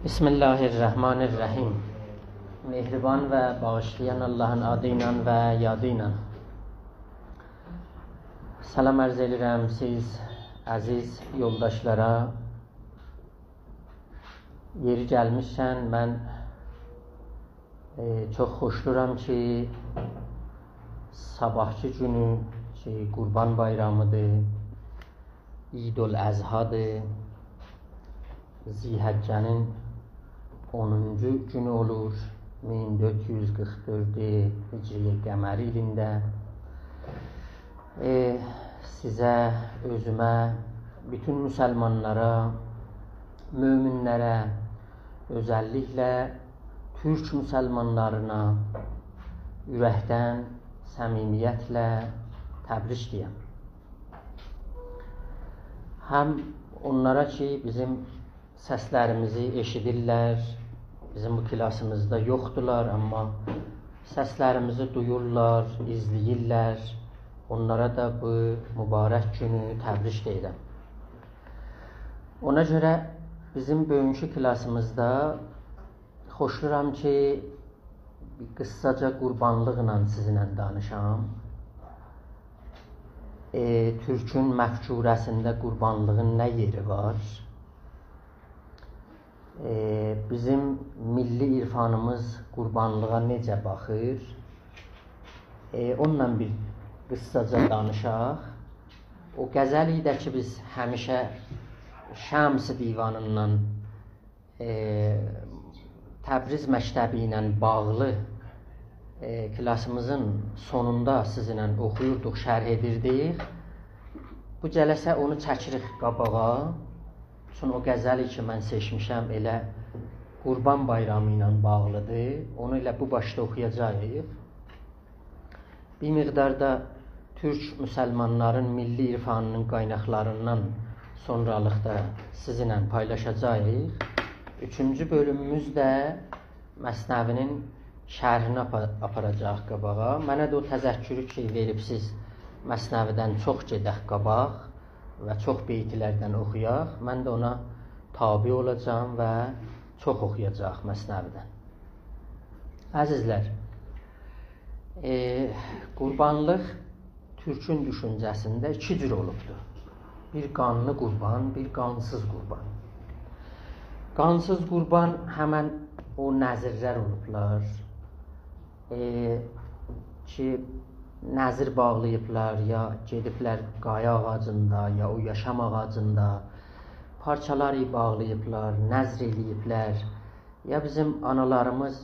Bismillahirrahmanirrahim. Mehriban ve bağışlayan Allah'ın adıyla ve yadıyla. Salam arz edirəm siz əziz yoldaşlara. Yeri gəlmişsən, mən çox xoşluram ki, sabahki günü ki, Qurban bayramıdır, İdul Əzhadır, Zilhəccənin 10-cu günü olur, 1444 Hicri Qəməri ilində. Sizə, özümə, bütün müsəlmanlara, möminlərə, özəlliklə Türk müsəlmanlarına ürəkdən, səmimiyyətlə təbrik deyəm. Həm onlara ki, bizim səslərimizi eşidirlər, bizim bu klasımızda yoxdular, amma səslərimizi duyurlar, izləyirlər. Onlara da bu mübarək günü təbrik deyirəm. Ona görə bizim bugünkü klasımızda xoşluram ki, qıssaca qurbanlıqla sizinlə danışam. Türkün məfkurəsində qurbanlığın nə yeri var? Bizim milli irfanımız qurbanlığa necə baxır? Onunla bir qıssaca danışaq. O qəzəli də ki, biz həmişə Şəms divanından Təbriz məktəbi ilə bağlı klasımızın sonunda sizinlə oxuyurduq, şərh edirdik. Bu cələsə onu çəkirik qabağa. Çünki o qəzəli ki, mən seçmişəm elə Qurban bayramı ilə bağlıdır. Onu elə bu başda oxuyacağıq. Bir miqdarda Türk müsəlmanların milli irfanının qaynaqlarından sonralıqda sizinlə paylaşacağıq. Üçüncü bölümümüz də Məsnəvinin şərhini aparacaq qabağa. Mənə də o təzəkkürü ki, veribsiz Məsnəvidən çox gedək qabaq və çox beytlərdən oxuyaq. Mən də ona tabi olacağım və çox oxuyacaq Məsnəvidən. Əzizlər, qurbanlıq Türkün düşüncəsində iki cür olubdur. Bir qanlı qurban, bir qansız qurban. Qansız qurban həmən o nəzirlər olublar ki, nəzir bağlayıblar, ya gediblər qaya ağacında, ya o yaşam ağacında parçaları bağlayıblar, nəzr eləyiblər, ya bizim analarımız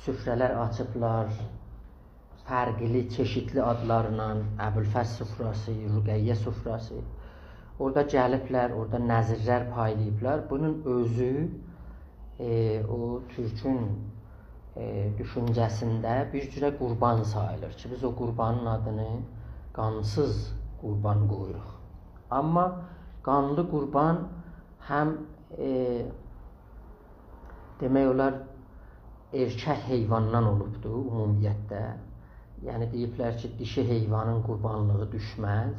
süfrələr açıblar, fərqli, çeşitli adlarla, Əbülfəs süfrası, Rüqəyyə süfrası. Orada gəliblər, orada nəzirlər paylayıblar. Bunun özü o Türkün düşüncəsində bir cürə qurban sayılır ki, biz o qurbanın adını qansız qurban qoyuruq. Amma qanlı qurban həm demək olar erkək heyvandan olubdur ümumiyyətdə. Yəni deyiblər ki, dişi heyvanın qurbanlığı düşməz.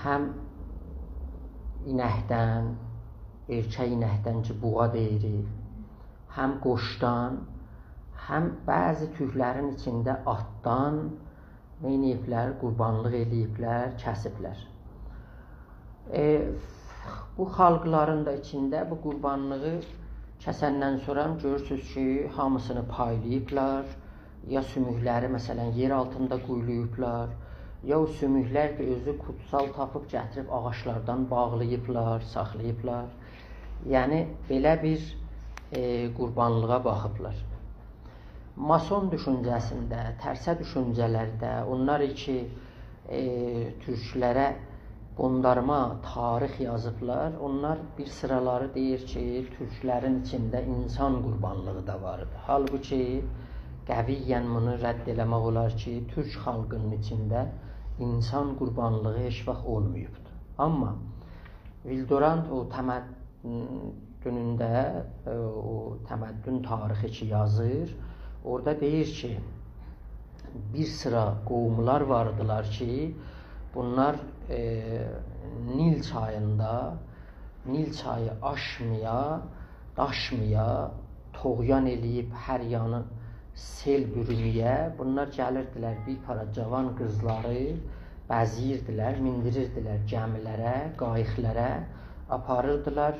Həm inəkdən, erkək inəkdən ki, buğa deyirik, həm qoşdan, həm bəzi tüklərin içində atdan neyniyiblər, qurbanlıq eləyiblər, kəsiblər. Bu xalqların da içində bu qurbanlığı kəsəndən sonra görürsünüz ki, hamısını paylayıblar, ya sümükləri məsələn yer altında quyuluyublar, ya o sümüklər ki, özü kutsal tapıb gətirib ağaçlardan bağlayıblar, saxlayıblar. Yəni, belə bir qurbanlığa baxıblar. Mason düşüncəsində, tərsə düşüncələrdə, onlar ki, türklərə qondarma tarix yazıblar, onlar bir sıraları deyir ki, türklərin içində insan qurbanlığı da vardır. Halbuki, qəviyyən bunu rədd eləmək olar ki, türk xalqının içində insan qurbanlığı heç vaxt olmayıbdır. Amma Vildorant o təməddünündə, o təməddün tarixi ki yazır, orada deyir ki, bir sıra qovumlar vardılar ki, bunlar Nil çayında, Nil çayı aşmaya, daşmaya, toğyan eləyib hər yanı sel bürümüyə, bunlar gəlirdilər bir para cavan qızları, bəziyirdilər, mindirirdilər gəmilərə, qayıqlərə, aparırdılar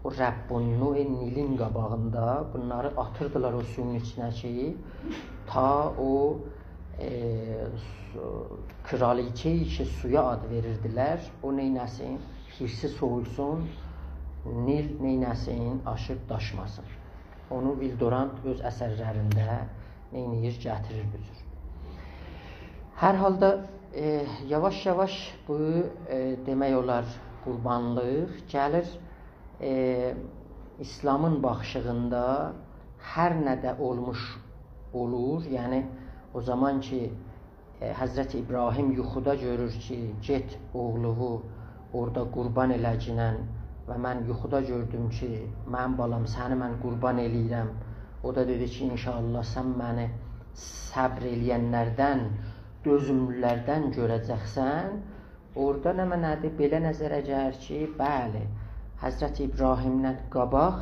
o Rəbbunnu Nilin qabağında, bunları atırdılar o suyun içinə ki, ta o kraliçeyi ki suya ad verirdilər, o neynəsin, hirsi soğuysun, Nil neynəsin, aşıb daşmasın. Onu Vildorant öz əsərlərində neynəyir, gətirir büzür. Hər halda yavaş-yavaş bu demək olar qurbanlıq gəlir İslamın baxışığında hər nədə olmuş olur. Yəni o zaman ki Həzrəti İbrahim yuxuda görür ki, get oğluvu orada qurban eləcinən və mən yuxuda gördüm ki, mənim balam səni mən qurban eləyirəm. O da dedi ki, inşallah sən məni səbr eləyənlərdən, dözümlülərdən görəcəksən. Orada nə mənədir? Belə nəzərə gəlir ki, bəli, Həzrəti İbrahimdən qabaq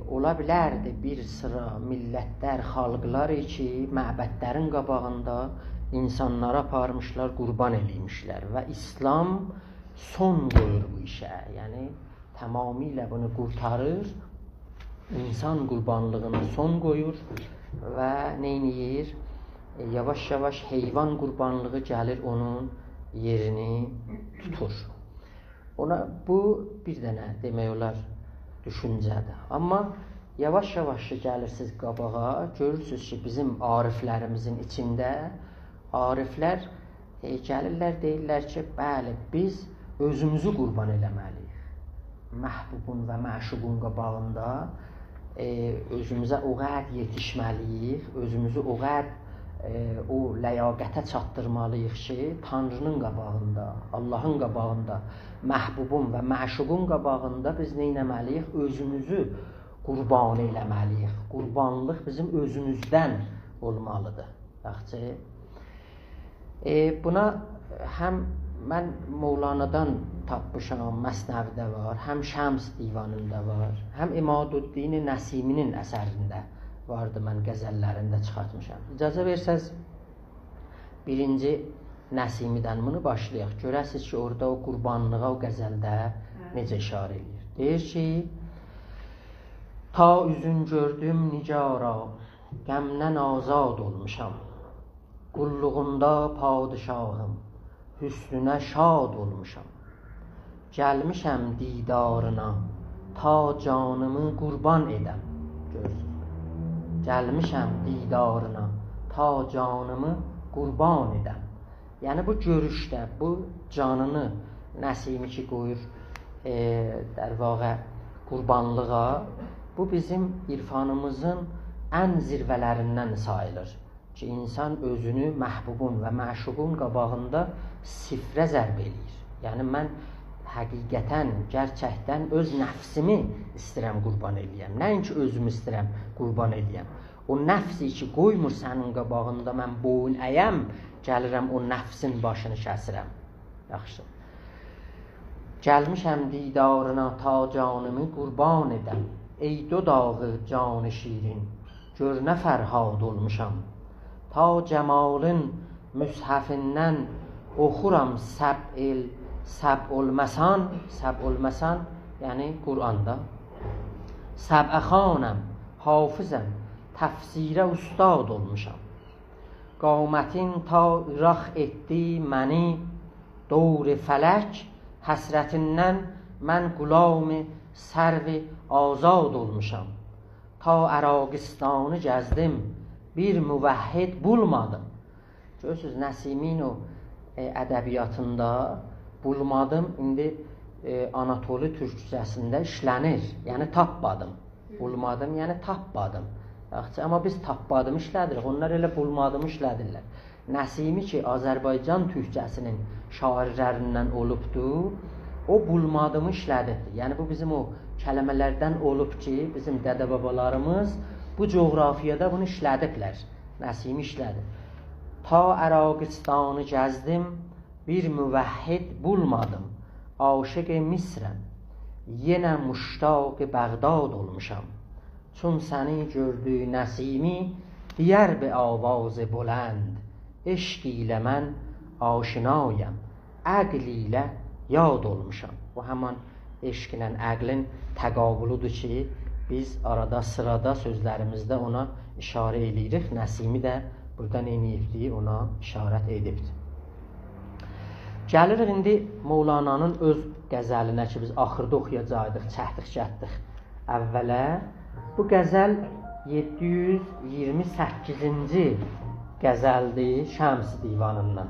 ola bilərdi bir sıra millətlər, xalqlar ki, məbədlərin qabağında insanları aparmışlar, qurban eləymişlər və İslam son qoyur bu işə. Yəni, tamamilə bunu qurtarır, insan qurbanlığına son qoyur və neyniyir? Yavaş-yavaş heyvan qurbanlığı gəlir, onun yerini tutur. Bu bir dənə demək olar düşüncədir. Amma yavaş-yavaş gəlirsiniz qabağa, görürsünüz ki, bizim ariflərimizin içində ariflər gəlirlər, deyirlər ki, bəli, biz özümüzü qurban eləməliyik. Məhbubun və məşuqun qabağında özümüzə o qədər yetişməliyik, özümüzü o qədər o ləyaqətə çatdırmalıyıq ki, Tanrının qabağında, Allahın qabağında, məhbubun və məşuqun qabağında biz neynəməliyik? Özümüzü qurban eləməliyik. Qurbanlıq bizim özümüzdən olmalıdır. Yaxşı. Buna həm mən Mevlana'dan tapmışam, Məsnəvidə var, həm Şəms divanında var, həm İmaduddin Nəsiminin əsərində vardı, mən qəzəllərində çıxartmışam. İcazə versəz, birinci Nəsimidən bunu başlayaq. Görəsiz ki, orada o qurbanlığa o qəzəldə necə işarə edir. Deyir ki, ta üzün gördüm nicara, qəmdən azad olmuşam. Qulluğunda padişahım, hüsnünə şad olmuşam. Gəlmişəm didarına, ta canımı qurban edəm. Görürsünüz. Gəlmişəm didarına, ta canımı qurban edəm. Yəni bu görüşdə, bu canını Nəsimi ki qoyur der vaqa qurbanlığa, bu bizim irfanımızın ən zirvələrindən sayılır ki, insan özünü məhbubun və məşuqun qabağında sifrə zərb eləyir. Yəni mən həqiqətən, gerçəkdən öz nəfsimi istəyirəm qurban eləyəm. Nəinki özümü istəyirəm qurban eləyəm. O nəfsi ki qoymur sənin qabağında mən boyun əyəm, gəlirəm o nəfsin başını kəsirəm. Yaxşı. Gəlmişəm didarına ta canımı qurban edəm. Ey dodağı canı şirin, gör nə fərhad olmuşam. Ta cəmalın müshəfindən oxuram səb olmasan, yəni Qur'anda. Səbə xanəm, hafizəm, təfsirə ustad olmuşam. Qamətin ta ıraq etdi məni dövr fələk, həsrətindən mən qulam-ı sərv-i azad olmuşam. Ta Əraqistanı gəzdim, bir müvəhhid bulmadım. Görürsünüz, Nəsimin o ədəbiyyatında bulmadım, indi Anatoli türkçəsində işlənir, yəni tapmadım. Bulmadım, yəni tapmadım. Amma biz tapmadım işlədirik, onlar elə bulmadım işlədirlər. Nəsimi ki, Azərbaycan türkçəsinin şairlərindən olubdur, o bulmadımı işlədirdi. Yəni bu bizim o kəlmələrdən olub ki, bizim dədə-babalarımız bu coğrafiyada bunu işlədiblər. Nəsimi işlədi. Ta Əraqistan gəzdim, bir müvəhhid bulmadım. Aşık Misrəm, yenə muştaq Bəğdad olmuşam. Çun səni gördü Nəsimi, diyər be avaz بلند. Eşq ilə mən aşinayam, əql ilə yad olmuşam. Bu həman eşq ilə əqlin təqabuludur ki, biz arada sırada sözlərimizdə ona işarə edirik. Nəsimi də burada nə edibdi, ona işarət edibdi. Gəlirik indi Mövlananın öz qəzəlinə ki, biz axırda oxuyacaqdıq, çəkdik əvvələ. Bu qəzəl 728-ci qəzəldir Şəms divanından.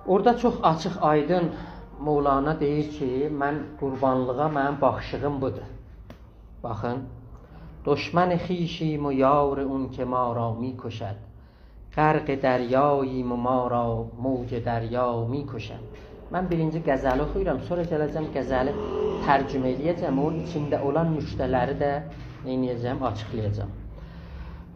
Orada çox açıq, aydın Mövlana deyir ki, mən qurbanlığa mənim baxışığım budur. Baxın, دشمن خویشیم و یار اون که ما را می کشد غرق دریاییم و ما را موج دریا می کشد. Mən birinci qəzəli oxuyuram, sonra gələcəm qəzəli tərcümə eləyəcəm, onun içində olan nüktələri də eləyəcəm, açıqlayacağım.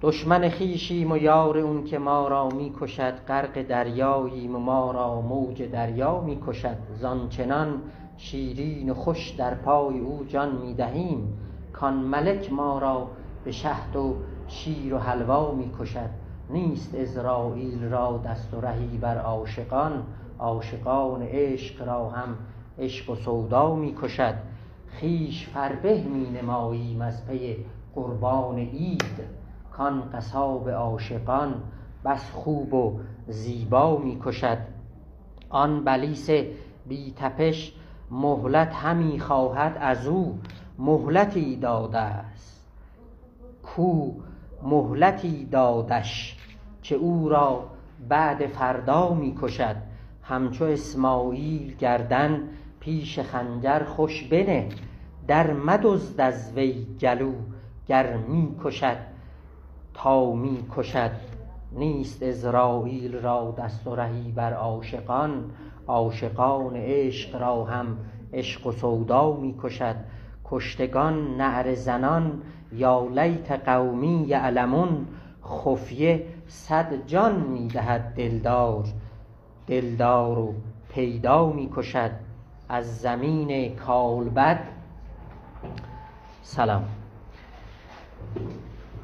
دشمن خویشیم و یار اون که ما را می کشد غرق دریاییم و ما را موج دریا می کشد. زانچنان شیرین و خوش در پای او جان می دهیم کان ملک ما را به شهد و شیر و حلوا می کشد. نیست عزراییل را دست و رهی بر عاشقان عاشقان عشق را هم عشق و سودا می کشد. خویش فربه می نماییم از پی قربان عید کان قصاب عاشقان بس خوب و زیبا می کشد. آن بلیس بی تپش مهلت همی خواهد از او مهلتی داده است کو مهلتی دادش که او را بعد فردا می کشد. همچو اسماعیل گردن پیش خنجر خوش بنه در مدزد از وی گلو گر می کشد تا می کشد. نیست عزراییل را دست و رهی بر عاشقان عاشقان عشق را هم عشق و سودا می کشد. کشتگان نعره زنان یا لیت قومی یعلمون خفیه صد جان می دهد دلدار و پیدا می کشد. از زمین کالبد سلام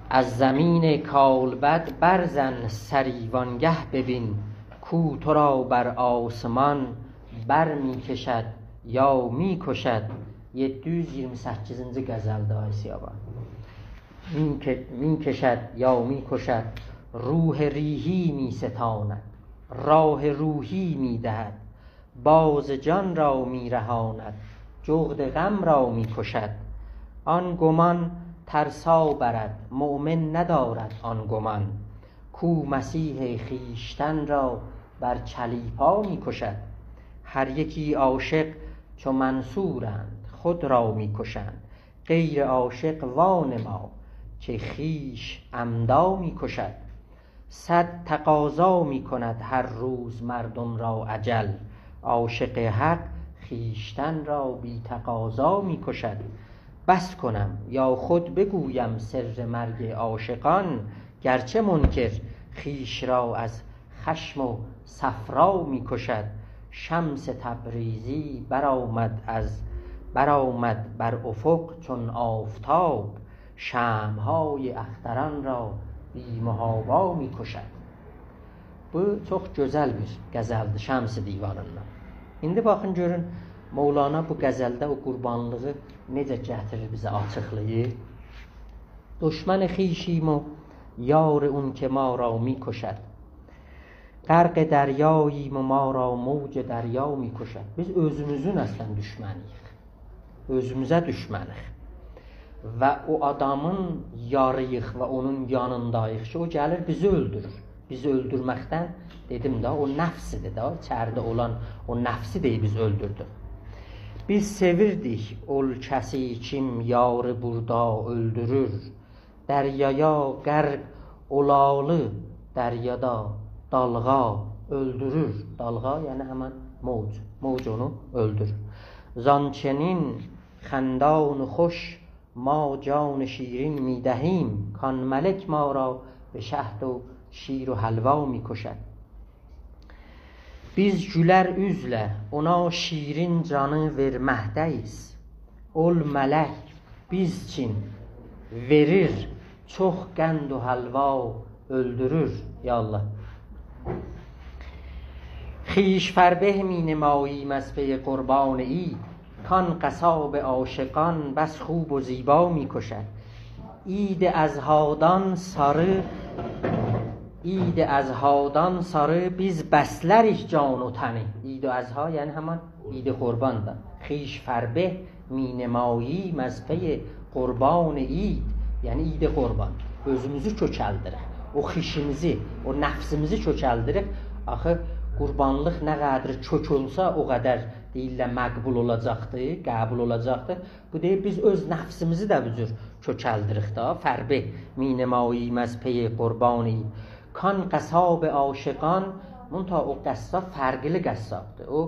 از زمین کالبد برزن سری وانگه ببین کو تو را بر آسمان بر می کشد یا می کشد. 728-ci qəzəldə Aysiyaban. می کشد یا می کشد روح ریحی می ستاند راه روحی می دهد باز جان را می رهاند جغد غم را می کشد. آن گمان ترسا برد مؤمن ندارد آن گمان کو مسیح خویشتن را بر چلیپا می کشد. هر یکی عاشق چو منصورند خود را می کشند غیر عاشق وانما که خویش عمدا می کشد. صد تقاضا می کند هر روز مردم را اجل عاشق حق خویشتن را بی تقاضا می کشد. بس کنم یا خود بگویم سر مرگ عاشقان گرچه منکر خویش را از خشم و صفرا می کشد. شمس تبریزی برآمد بر افق چون آفتاب شمعهای اختران را بی محابا می کشد. Bu çox gözəl bir qəzəldir Şəms divanından. İndi baxın görün Mövlana bu qəzəldə o qurbanlığı necə gətirir bizə açıqlayır. دشمن خویشیم و یار اون که ما را می کشد غرق دریاییم و ما را موج دریا می کشد. Biz özümüzün əslən düşməniyik. Özümüzə düşmənik. Və o adamın yarıyıq və onun yanındayıq ki, o gəlir bizi öldürür. Bizi öldürməkdən dedim də o nəfsidir də, içəridə olan o nəfsi deyib biz öldürdük. Biz sevirdik ol kəsi kim yarı burada öldürür. Dəryaya qərq olalı dəryada dalğa öldürür. Dalğa yəni həmən mövc onu öldürür. Zançenin xəndan xoş ما جان شیرین می دهیم، کان ملک ما را به şəhd و şir و حلوا می کشد. Biz gülər üzlə ona şirin canı verməkdəyiz. Ol mələk biz için verir, çox qənd و حلوا öldürür. Ya Allah. خویش فربه می نماییم از پی قربان عید، کان قصاب عاشقان بس خوب و زیبا می کشد. عید azhadan sarı biz beslerik can و təni. عید و azha yəni həman عید qurban da. خویش فربه می نماییم از پی قربان عید yəni عید qurban. Özümüzü kökəldirik. O xişimizi, o nəfsimizi kökəldirik. Axı qurbanlıq nə qədər kök olsa o qədər deyirlər məqbul olacaqdır, qəbul olacaqdır. Bu deyir biz öz nəfsimizi də bu cür kökəldirik da. Fərbə minəmayim az pey qurbani. Kan qəssab aşiqan, munta o qəssab fərqli qəssabdır. O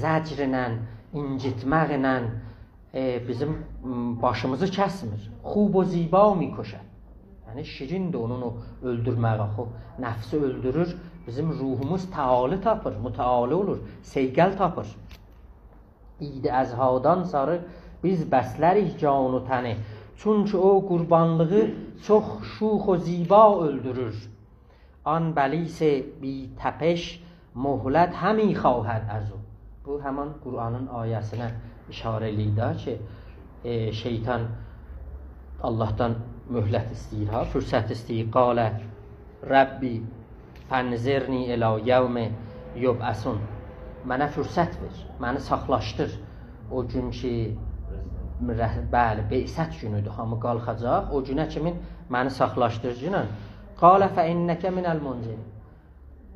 zəcrlə, incitməklə bizim başımızı kəsmir. Xub و ziba mikuşad. Yəni şirindir onun o öldürmək axı. Nəfsi öldürür. Bizim ruhumuz təali tapır, mütəali olur, seyqəl tapır. İd azhadan sarı biz bəslərik can و təni. Çünki o qurbanlığı çox şux و ziba öldürür. An bəlis bi təpeş möhlət həmi xواهد از o. Bu həman Qur'anın ayəsinə işarə eləyir ki, şeytan Allahdan möhlət istəyir, ha, fürsət istəyir. Qalə Rəbbi fənzirni ilə yevm yub'asun. Mənə fürsət ver, məni saxlaşdır. O gün ki, bəli, beysət günüdür, hamı qalxacaq. O günə kimin məni saxlaşdır günən. Qalə fə innəkə minəl munzir.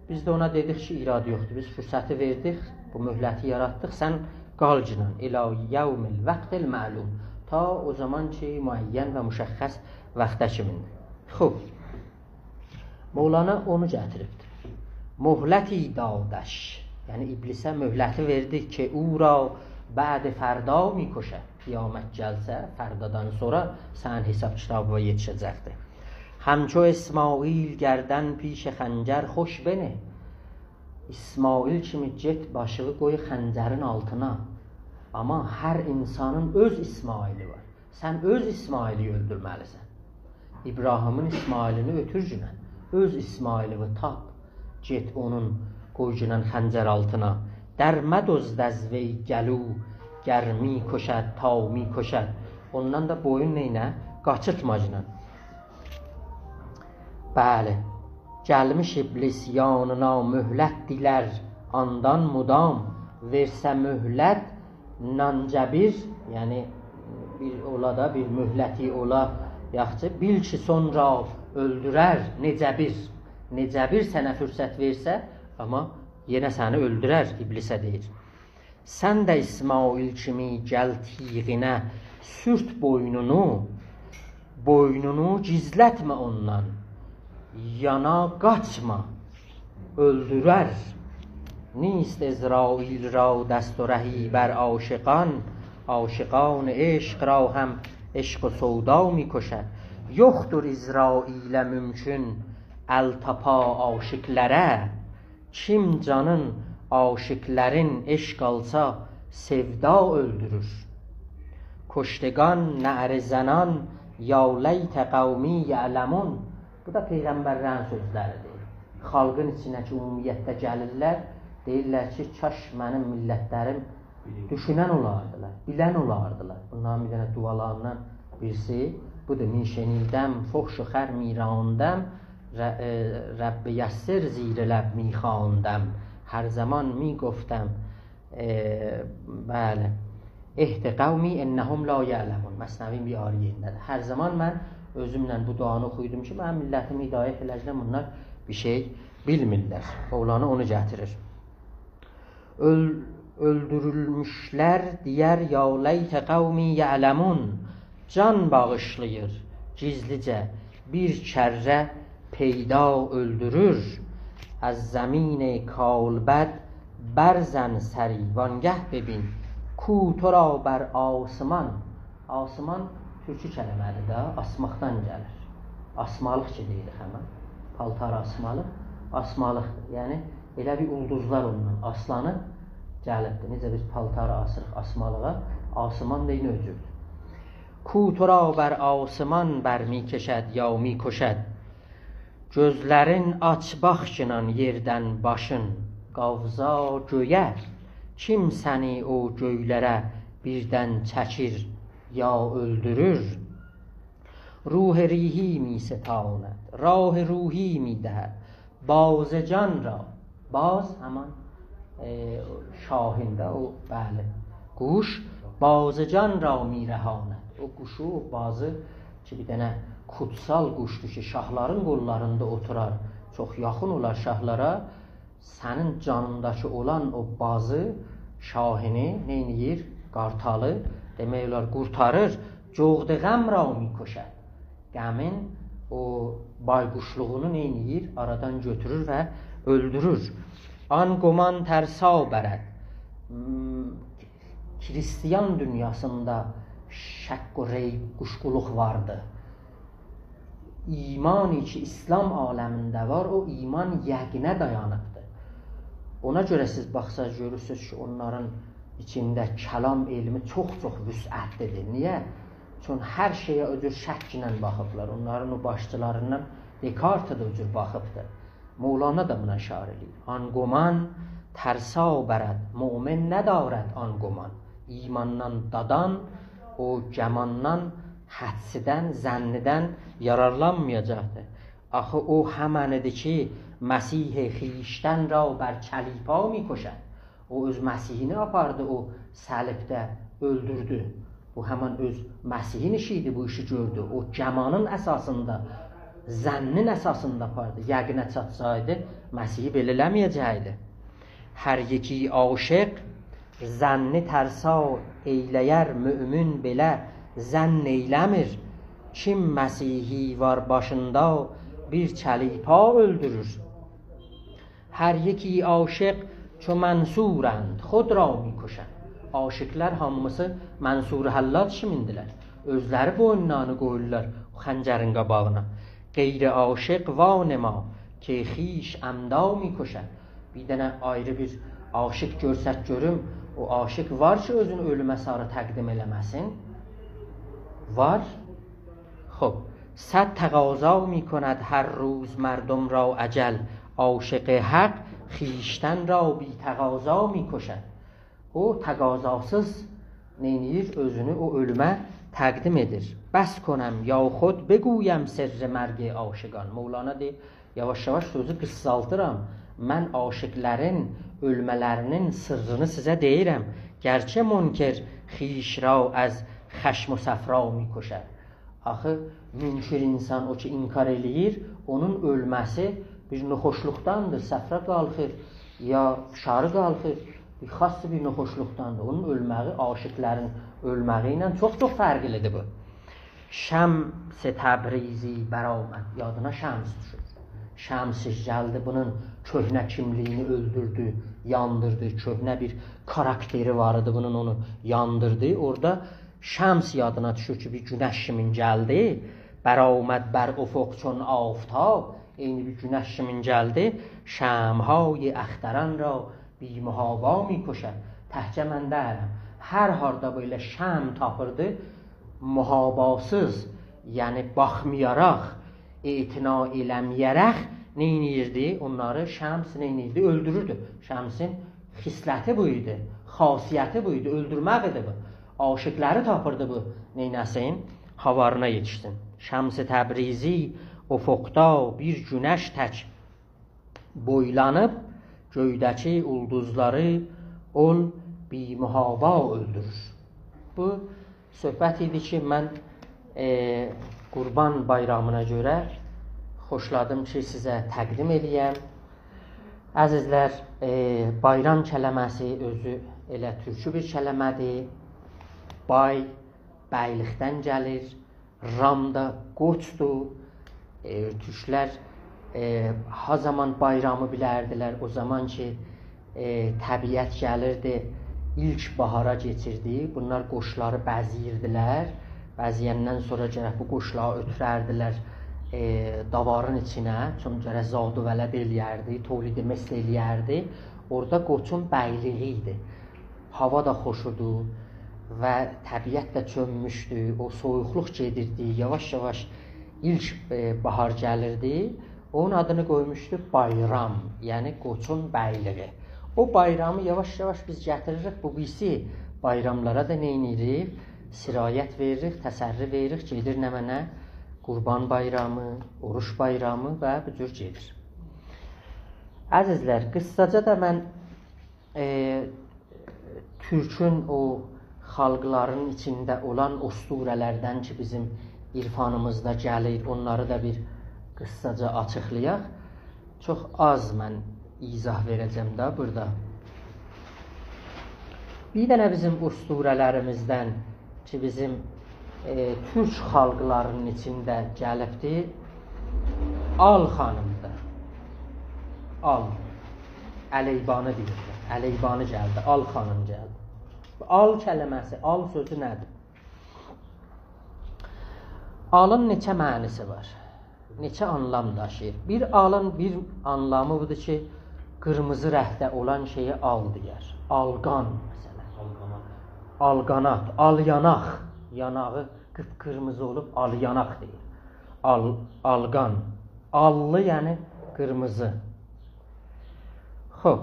Biz də ona dedik ki, iradı yoxdur. Biz fürsəti verdik, bu möhləti yaratdıq. Sən qal günən ilə yevmil vəqtil məlum. Ta o zaman ki, müəyyən və müşəxxəs vaxta kimindir. Xub. Mevlana onu gətiribdir. Möhləti dadaş. Yəni iblisə möhləti verdik ki, o ra bəd fərda mikuşə. Qiyamət gəlsə, fərdadan sonra sənin hesab kitabına yetişəcəkdir. Həmço İsmail gərdən piş xəncər xoş beni. İsmail kimi get başığı qoy xəncərin altına. Amma hər insanın öz İsmaili var. Sən öz İsmaili öldürməlisən. İbrahimin İsmailini ötür günən. Öz İsmailini tap. Get onun qoy günən xəncər altına. Dərməd öz dəzvey gəlu gərmi koşəd, tavmi koşəd. Ondan da boyun neynə? Qaçırtma günən. Bəli. Gəlmiş iblis yanına möhlət dilər andan mudam. Versə möhlət nancəbir, yəni bir ola da bir möhləti ola yaxçı, bil ki sonra öldürər necəbir. Necəbir sənə fürsət versə, amma yenə səni öldürər, iblisə deyir. Sən də İsmail kimi gəl tiğinə sürt boynunu gizlətmə ondan. Yana qaçma, öldürər. نیست ازرائیل را دست و رهی بر عاشقان عاشقان عشق را هم عشق و سودا می کشد یختر İsrail mümkün التپا aşıklara kim canın aşıkların eşq alsa sevda öldürür kuştegan na're zanan ya leyt qavmi ya'lemun. Bu da peyğəmbərlərin sözləridir. Xalqın içinə ki ümumiyyətdə gəlirlər, deyirlər ki, kaş mənim millətlərim düşünən olardılar, bilən olardılar. Bunların bir dənə dualarından birisi budur. Min şenidəm, foxşu xər mirandəm, Rəbbi yəssir zir ləb mi xandəm. Hər zaman mi goftəm, bəli, ehti qavmi ennəhum la ya'ləmun. Məsnəvin bir ariyindədir. Hər zaman mən özümlə bu duanı oxuydum ki, mənim millətimi hidayət eləcəm, bunlar bir şey bilmirlər. Oğlanı onu gətirir. Öldürülmüşlər deyər ya leytə qavmi ya'ləmun. Can bağışlayır gizlicə bir kərrə peyda öldürür. Az zəmin kalbəd bərzən səri vangəh bebin ku to ra bər asman. Asman türkü kəlmədir də, asmaqdan gəlir. Asmalıq ki deyilir həmən. Paltar asmalıq, asmalıqdır. Yəni elə bir ulduzlar ondan aslanıb gəlibdir. Necə biz paltarı asırıq asmalığa, asman da yine özürdür. Ku to ra bər asman bər mi keşəd ya mi koşəd. Gözlərin aç baxşınan yerdən başın qavza göyər. Kim səni o göylərə birdən çəkir ya öldürür. Ruh rihi mi setanet, rah ruhi mi dهد. باز can را, باز همان şahinde o bəli quş, باز can را mi rəhanət. O quşu, o bazı ki bir dənə kutsal quşdur ki şahların qollarında oturar, çox yaxın olar şahlara. Sənin canındakı olan o bazı şahini neyniyir? Qartalı demək olar qurtarır. Coğdu qəm ra mi koşəd. Qəmin o bayquşluğunu neyniyir? Aradan götürür və öldürür. An qoman tərsa bərəd. Hristiyan dünyasında şək və reyb, quşquluq vardı. İmanı ki İslam aləmində var, o iman yəqinə dayanıbdır. Ona görə siz baxsaz görürsünüz ki onların içində kəlam elmi çox-çox vüsətlidir. Niyə? Çünki hər şeyə o cür şəklə baxıblar. Onların o başçılarından Descartes da o cür baxıbdır. Mevlana da buna işarə edir. Anqoman tərsa bərəd, mümin nədarət anqoman. İmandan dadan, o gəmandan, hədsidən, zənnidən yararlanmayacaqdır. Axı o həmənidir ki, Məsih xiyişdən ra bər çəlipa mi koşəd. O öz Məsihini apardı, o səlibdə öldürdü. Bu həmən öz Məsihin işiydi, bu işi gördü. O gəmanın əsasında, zənnin əsasında apardı. Yəqinə çatsaydı, Məsihi belə eləməyəcəkdi. Hər yeki aşiq zənni tərsa eyləyər, mümin belə zənn eyləmir. Kim Məsihi var başında bir çəlipa öldürür. Hər yeki aşiq ço mənsurənd, xod ra mi koşənd. Aşıqlar hamısı Mənsur-i Həllad kimindilər? Özləri boynlarını qoyurlar xəncərin qabağına. Qeyri aşiq vanema ki xiş əmda mi koşənd. Bir dənə ayrı bir aşiq görsək görüm, o aşiq var ki özünü ölümə sarı təqdim eləməsin. Var. Xob, صد تقاضا می کند هر روز مردم را اجل. عاشق حق خویشتن را بی تقاضا می کشد. O təqazasız neyniyir? Özünü o ölümə təqdim edir. Bəs konəm ya xod beguyəm sirri mərgi aşıqan. Mevlana deyir, yavaş-yavaş sözü qıssaldıram. Mən aşıqlərin ölmələrinin sırrını sizə deyirəm. Gərçə münkir xiş ra az xəşm و səfra mi koşər. Axı münkir insan o ki inkar eləyir, onun ölməsi bir nöxoşluqdandır. Səfra qalxır ya şarı qalxır. Bir xas bir nöxoşluqdandır. Onun ölməyi aşıqlərin ölməyi ilə çox-çox fərqlidir bu. Şəms-i Təbrizi bəraməd. Yadına Şəms düşür. Şəms gəldi, bunun köhnə kimliyini öldürdü, yandırdı. Köhnə bir karakteri vardı, bunun onu yandırdı. Orada Şəms yadına düşür ki bir günəş kimin gəldi. Bəraməd bər ufuq çon aftab. Eyni bir günəş kimin gəldi. Şəmhay əxtərən ra bir mühava mi koşər. Təhcə məndəyərəm. Hər harda belə şəm tapırdı, mühabasız, yəni baxmayaraq, etina eləməyərək neynirdi? Onları Şəms neynirdi? Öldürürdü. Şəmsin xisləti bu idi, xasiyyəti bu idi, öldürmək idi bu. Aşıqları tapırdı bu neynəsin? Havarına yetişsin. Şəms-i Təbrizi ufuqda bir günəş tək boylanıb, göydəki ulduzları ol bimühava öldürür. Bu söhbət idi ki, mən Qurban bayramına görə xoşladım ki, sizə təqdim edəyəm. Əzizlər, bayram kələməsi özü elə türkü bir kələmədir. Bay, bəylikdən gəlir. Ramda qoçdur. Türklər ha zaman bayramı bilərdilər, o zaman ki təbiət gəlirdi, ilk bahara keçirdi, bunlar qoşları bəziyirdilər Bəziyəndən sonra gərək bu quşları ötürərdilər davarın içinə, çünki gərək zadu vələd eləyərdi, tolid məsl eləyərdi. Orada qoçun bəyliği idi. Hava da xoşudur və təbiət də çönmüşdü, o soyuqluq gedirdi, yavaş-yavaş ilk bahar gəlirdi. Onun adını qoymuşdu bayram, yəni qoçun bəyliği. O bayramı yavaş-yavaş biz gətiririk, bu birisi bayramlara da neynirik? Sirayət veririk, təsərri veririk, gedir nə mənə? Qurban bayramı, oruç bayramı və bu cür gedir. Əzizlər, qıssaca da mən Türkün o xalqların içində olan usturələrdən ki, bizim irfanımızda gəlir, onları da bir qıssaca açıqlayaq. Çox az mən izah verəcəm də burada. Bir dənə bizim usturələrimizdən ki, bizim Türk xalqlarının içində gəlibdir, Al xanımdır. Al, Əleybanı deyirlər. Əleybanı gəldi, Al xanım gəldi. Al kəlməsi, al sözü nədir? Alın neçə mənisi var? Neçə anlam daşıyır? Bir alın bir anlamı budur ki, qırmızı rəngdə olan şeyi al deyər. Alqan məsələn. Alqanat, alyanaq. Yanağı qıpqırmızı olub alyanaq deyir. Alqan. Allı yəni qırmızı. Xoş.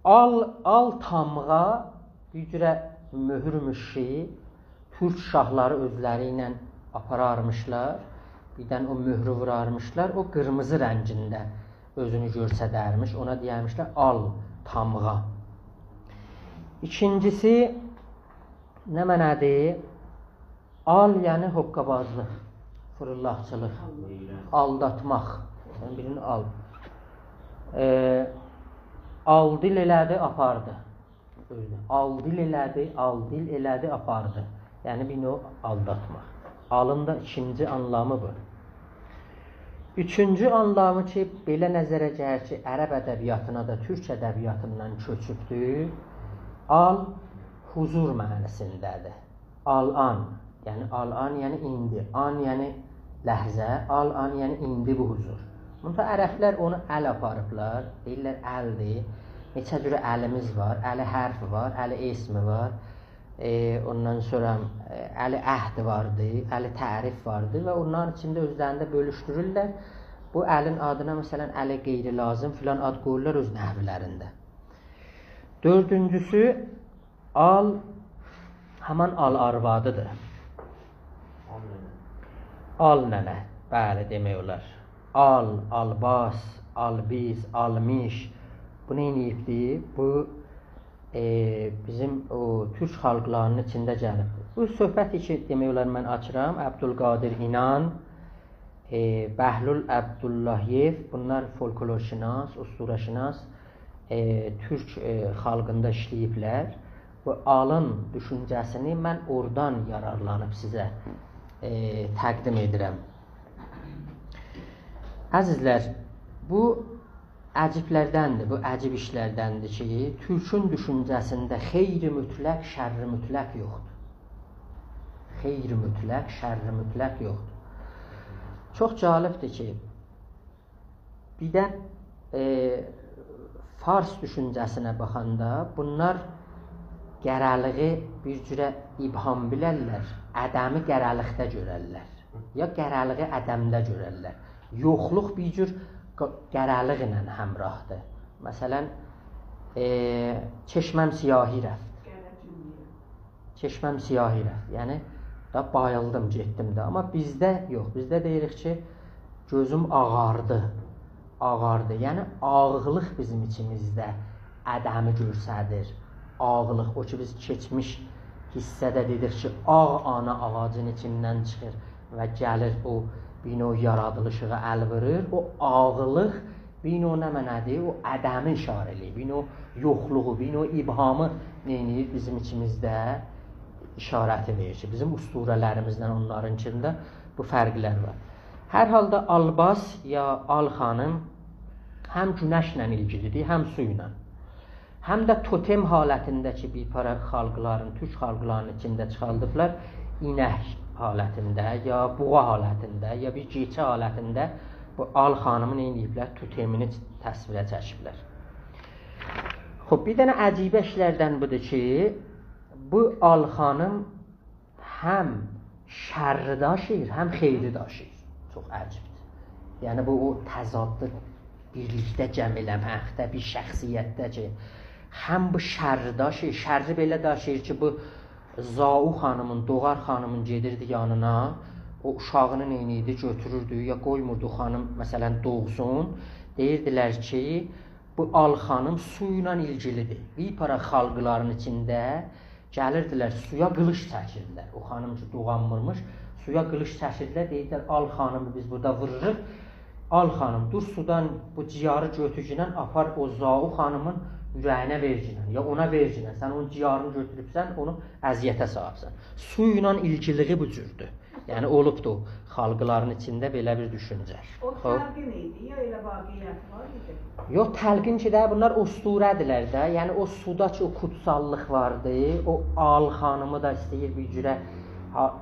Al tamğa bir cürə möhürmüşü Türk şahları özləri ilə apararmışlar. Birdən o möhrü vurarmışlar. O qırmızı rəngində özünü görsədərmiş. Ona deyərmişlər al tamğa. İkincisi nə mənədir? Al yəni hoqqabazlıq, fırıllaqçılıq, aldatmaq. Sən birini al. Al dil elədi, apardı. Al dil elədi, al dil elədi, apardı. Yəni bir növ aldatmaq. Alın da ikinci anlamı bu. Üçüncü anlamı ki, belə nəzərə gəlir ki, ərəb ədəbiyyatına da türk ədəbiyyatından köçübdür. Al huzur mənasındədir. Al-an, yəni al-an yəni indi, an yəni ləhzə, al-an yəni indi bu huzur. Bundan ərəblər onu əl aparıblar, deyirlər əldir. Neçə cürə əlimiz var, əli hərf var, əli ismi var. Ondan sonra əli əhd vardı, əli tərif vardı və onların içində özlərində bölüşdürürlər. Bu əlin adına məsələn əli qeyri lazım filan ad qoyurlar öz nəhvlərində. Dördüncüsü al həman al-arvadıdır. Al nənə, bəli demək olar. Al, albas, albiz, almiş. Bu nə eləyibdir? Bu bizim o türk xalqlarının içində gəlibdir. Bu söhbəti ki, demək olar mən açıram. Əbdülqadir İnan, Bəhlul Əbdullahiyev, bunlar folklorşünas, usturəşünas türk xalqında işləyiblər. Bu alın düşüncəsini mən oradan yararlanıb sizə təqdim edirəm. Əzizlər, bu əciblərdəndir, bu əcib işlərdəndir ki, türkün düşüncəsində xeyri mütləq, şərri mütləq yoxdur. Xeyri mütləq, şərri mütləq yoxdur. Çox cəlibdir ki, bir də fars düşüncəsinə baxanda bunlar qərəliği bir cürə ibham bilərlər, ədəmi qərəliqdə görərlər, ya qərəliği ədəmdə görərlər. Yoxluq bir cür qərəliq ilə həmrahdır. Məsələn, çeşməm siyahi rəfd. Çeşməm siyahi rəfd. Yəni, da bayıldım, getdim də. Amma bizdə yox. Bizdə deyirik ki, gözüm ağardı. Ağardı. Yəni, ağlıq bizim içimizdə ədəmi görsədir. Ağlıq. O ki, biz keçmiş hissədə dedik ki, ağ ana ağacın içindən çıxır və gəlir o bino yaradılışığı əl vurur. O ağlıq bino nə mənədir? O ədəmi işarə eləyir. Bino yoxluğu, bino ibhamı neyinir? Bizim içimizdə işarəti verir ki, bizim usturələrimizdən onların içində bu fərqlər var. Hər halda albas ya al xanım həm günəşlə ilgilidir, həm su ilə. Həm də totem halətindəki bir para xalqların, türk xalqlarının içində çıxaldıblar. inək halətində, ya buğa halətində, ya bir keçi halətində bu Al xanımı nə ediblər? Tutemini təsvirə çəkiblər. Xoş, bir dənə əcibə işlərdən budur ki, bu Al xanım həm şərri daşıyır, həm xeyri daşıyır. Çox əcibdir. Yəni bu o təzadlı birlikdə cəm eləməkdə bir şəxsiyyətdə ki, həm bu şərri daşıyır, şərri belə daşıyır ki, bu Zau xanımın, Doğar xanımın gedirdi yanına, o uşağını neyniydi, götürürdü, ya qoymurdu xanım, məsələn, doğsun. Deyirdilər ki, bu Al xanım su ilə ilgilidir. Bir para xalqların içində gəlirdilər, suya qılış çəkirdilər. O xanım ki, doğanmırmış, suya qılış çəkirdilər, deyirdilər, Al xanımı biz burada vırırıq. Al xanım, dur sudan bu ciyarı götürgünən, apar o Zau xanımın ürəyinə verginən, ya ona verginən. Sən onun ciyarını götürübsən, onu əziyyətə sahibsən. Su ilə ilgiliği bu cürdür. Yəni, olubdur o xalqların içində belə bir düşüncə. O təlqin idi, ya elə vaqiyyət var idi? Yox, təlqin ki də, bunlar usturədirlər də. Yəni, o suda ki, o kutsallıq vardı, o Al xanımı da istəyir bir cürə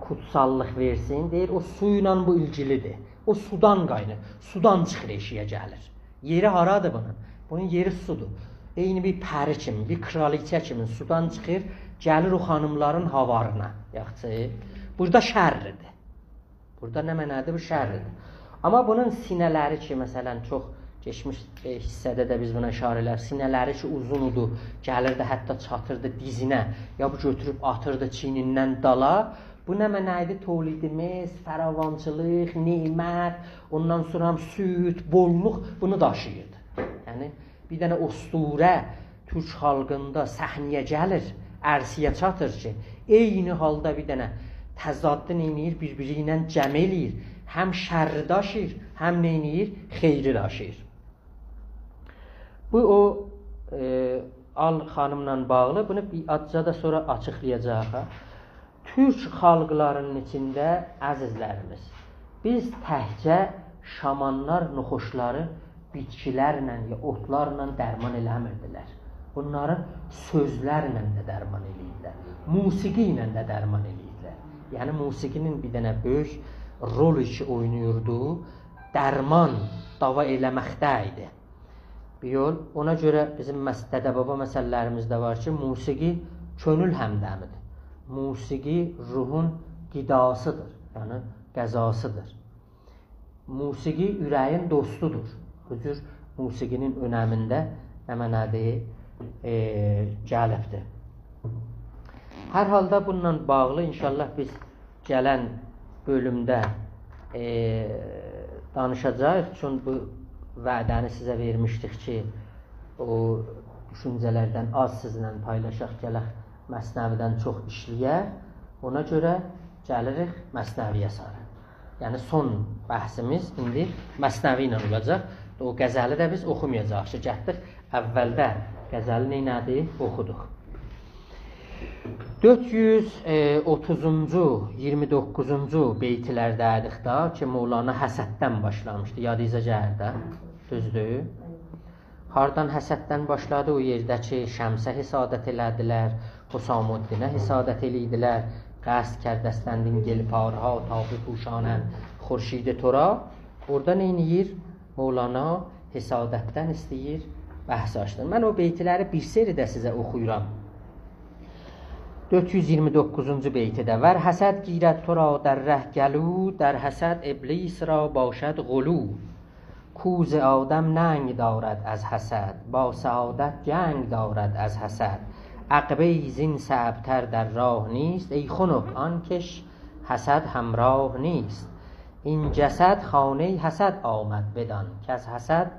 kutsallıq versin, deyir, o su ilə bu ilgilidir. O sudan qaynır, sudan çıxır eşiyə gəlir. Yeri haradır bunun? Bunun yeri sudur. Eyni bir pəri kimi, bir kraliçə kimi sudan çıxır, gəlir o xanımların havarına. Yaxçı, burada şərridir. Burada nə mənədir? Bu şərridir. Amma bunun sinələri ki, məsələn, çox geçmiş hissədə də biz buna işarələr, sinələri ki, uzunudur, gəlirdi, hətta çatırdı dizinə, ya bu götürüb atırdı çiynindən dala. Bu nə mənəydi? Tolidimiz, fəravançılıq, nemət, ondan sonra süd, bolluq bunu daşıyırdı. Yəni, bir dənə usturə Türk xalqında səhnəyə gəlir, ərsiyə çatır ki, eyni halda bir dənə təzadlı neyniyir, bir-biri ilə cəm eləyir, həm şərri daşıyır, həm neyniyir, xeyri daşıyır. Bu o Al xanımla bağlı, bunu bir azca da sonra açıqlayacaq. Türk xalqlarının içində, əzizlərimiz, biz təhcə şamanlar, nuxuşları bitkilərlə, ya otlarla dərman eləmirdilər. Bunları sözlərlə də dərman eləyirlər. Musiqi ilə də dərman eləyirlər. Yəni, musiqinin bir dənə böyük rol işi oynayırdı, dərman, dava eləməkdə idi. Bir yol, ona görə bizim dədə-baba məsələlərimizdə var ki, musiqi könül həmdəmidir. Musiqi ruhun qidasıdır, yəni qəzasıdır. Musiqi ürəyin dostudur. Bu cür musiqinin önəmində nə mənədir? Gəlibdir. Hər halda bununla bağlı inşallah biz gələn bölümdə danışacağıq. Çünki bu vədəni sizə vermişdik ki, o düşüncələrdən az sizlə paylaşaq, gələk Məsnəvidən çox işləyək. Ona görə gəlirik Məsnəviyə sarı. Yəni, son bəhsimiz indi Məsnəvi ilə olacaq. O qəzəli də biz oxumayacaq. Şəkətdik, əvvəldə qəzəli nədir? Oxuduq. 430-cu, 29-cu beytlərdədik da ki, Mevlana həsəddən başlamışdı. Yadınıza gəldi, düzdür? Hardan həsəddən başladı? O yerdə ki, Şəmsə hisadət elədilər, Husamuddinə hisadət elədilər, qəsd kərdəstəndin gelparha, tabi puşanən, xurşid-i tora. Orada neyniyir? Mevlana hisadətdən istəyir, bəhs açdır. Mən o beytləri bir seridə sizə oxuyuram. 429-cu beytidə Vər həsəd girət tora در ره گلو در حسد ابلیس را باشد غلو کوز آدم ننگ دارد از حسد با سعادت جنگ دارد از حسد عقبه زین صعبتر در راه نیست ای خنک آن کش حسد همراه نیست این جسد خانه حسد آمد بدان که از حسد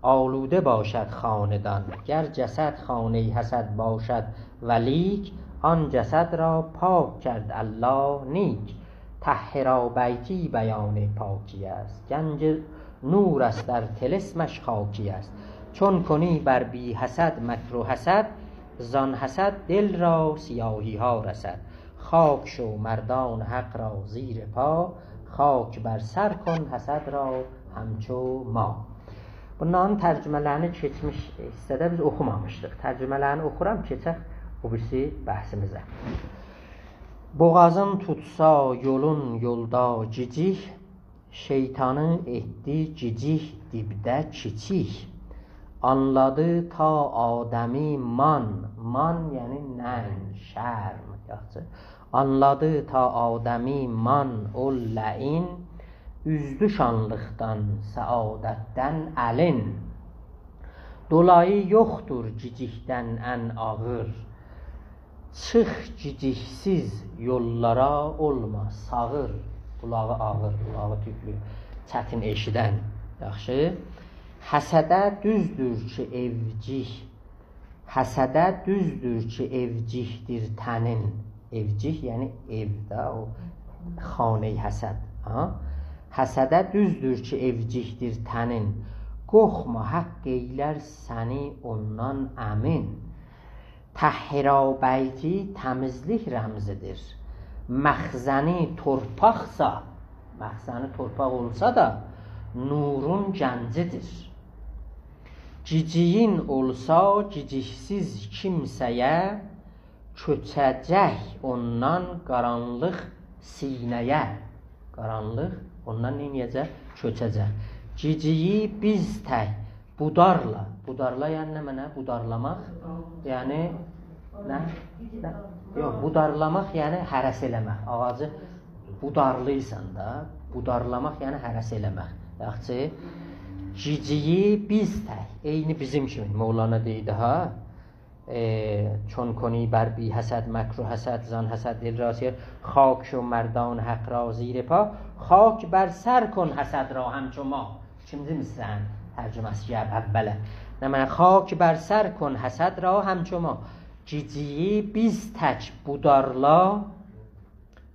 آلوده باشد خاندان گر جسد خانه حسد باشد ولیک آن جسد را پاک کرد الله نیک طهرا بیتی بیان پاکی است گنج نور است در طلسمش خاکی است چون کنی بر بی حسد مکر و حسد زان حسد دل را سیاهی ها رسد خاک شو مردان حق را زیر پا خاک بر سر کن حسد را همچو ما. Bunların tərcümələrini keçmiş hissədə biz oxumamışdıq. Tərcümələrini oxuram, keçək o birisi bəhsimizə. Boğazın tutsa yolun yolda cicih, şeytanı etdi cicih dibdə kiçik. Anladı ta Adəmi man, yəni nən, şərm, yaxşı. Anladı ta Adəmi man o ləin, üzdü şanlıqdan, səadətdən əlin. Dolayı yoxdur cicikdən ən ağır, çıx ciciksiz yollara olma sağır. Qulağı ağır, qulağı tüklü, çətin eşidən, yaxşı. Həsədə düzdür ki evcih, həsədə düzdür ki evcihdir tənin. Evcih yəni evdə, o xanə-i həsəd. Həsədə düzdür ki evcihdir tənin. Qorxma haqq eylər səni ondan əmin. Təhhira bəyti təmizlik rəmzidir. Məxzəni torpaqsa, məxzəni torpaq olsa da nurun gəncidir. Ciciyin olsa ciciksiz kimsəyə, köçəcək ondan qaranlıq sinəyə. Qaranlıq ondan neyəcək? Köçəcək. Ciciyi biz tək budarla. Budarla yəni nə mənə? Budarlamaq yəni nə? Yox, budarlamaq yəni hərəs eləmək. Ağacı budarlıysan da, budarlamaq yəni hərəs eləmək. Yaxşı. Ciciyi biz tək, eyni bizim kimi Mevlana deydi ha. چون کنی بر بی حسد مکر و حسد زان حسد دل را سیر خاک شو مردان حق را زیر پا خاک بر سر کن حسد را همچو ما. İkinci misrənin tərcüməsi gəb əvvələ. Nə mənə xak bər sər kon həsəd ra həmçoma. Ciciyi biz tək budarla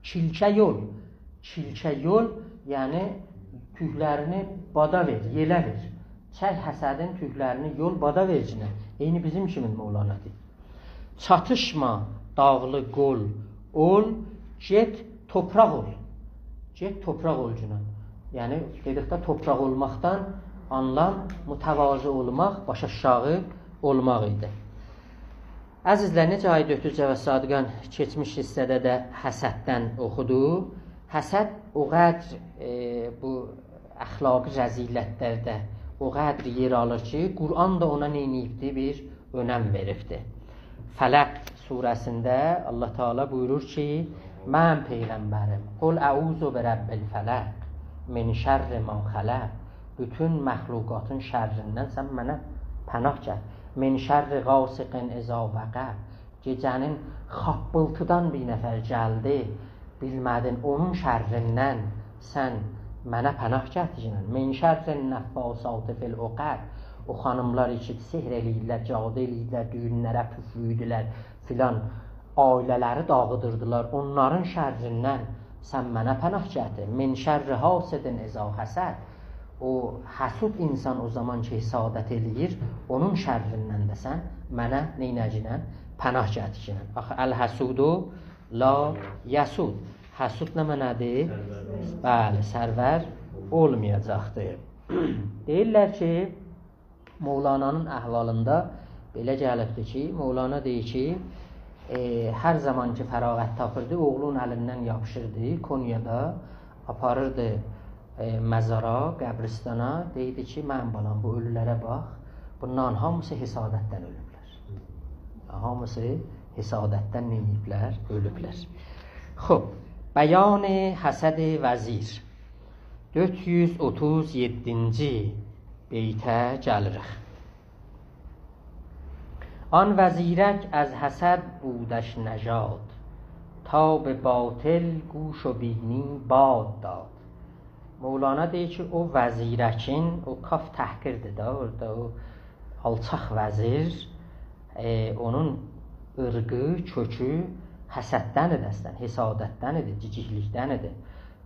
kilkə yol. Kilkə yol yəni tüklərini bada ver, yelə ver. Çək həsədin tüklərini yol bada vercinə. Eyni bizim kimi Mevlana'dır. Çatışma dağlı qol ol, get topraq ol. Get topraq ol cünən. Yəni dedikdə topraq olmaqdan anlam mütəvazı olmaq, baş aşağı olmaq idi. Əzizlər, necə Aid Ötücə və Sadiqan keçmiş hissədə də həsəddən oxudu. Həsəd o qədr bu əxlaqi rəzilətlərdə o qədr yer alır ki, Qur'an da ona neyniyibdi? Bir önəm veribdi. Fələq surəsində Allah Teala buyurur ki, mən peyğəmbərim, qul əuzu bi rabbil fələq min şərri ma xələq. Bütün məxluqatın şərrindən sən mənə pənah gəl. Min şərri qasiqin izə vəqəb. Gecənin xappıltıdan bir nəfər gəldi, bilmədin onun şərrindən sən mənə pənah gətirin. Min şərrin nəffasatı fil uqad. O xanımlar ki, sehr eləyirlər, cadı eləyirlər, düyünlərə püflüydülər filan, ailələri dağıdırdılar. Onların şərrindən sən mənə pənah gətir. Min şərri hasidin izə həsəd. O həsud insan o zaman ki, hisadət eləyir, onun şərrindən də sən mənə neynəcəkən? Pənah gətirin. Axı, əl-həsudu la yəsud. Həsud nə mənədir? Bəli, sərvər olmayacaqdır. Deyirlər ki, Mevlana'nın əhvalında belə gəlibdir ki, Mevlana deyir ki, hər zaman ki fərağət tapırdı, oğlun əlindən yapışırdı, Konyada aparırdı məzara, qəbristana, deyirdi ki, mən balam, bu ölülərə bax, bundan hamısı hisadətdən ölüblər. Hamısı hisadətdən neyiblər? Ölüblər. Xob, bəyan həsəd vəzir 437-ci beytə gəlirik. آن وزیرک از حسد بودش نژاد تا به باطل گوش و بینی باد داد. Mevlana deyir ki, o vəzirəkin, o kaf təhqirdir da, orada o alçaq vəzir, onun ırqı, kökü həsəddəndir əslən, hisadətdəndir, ciciklikdəndir.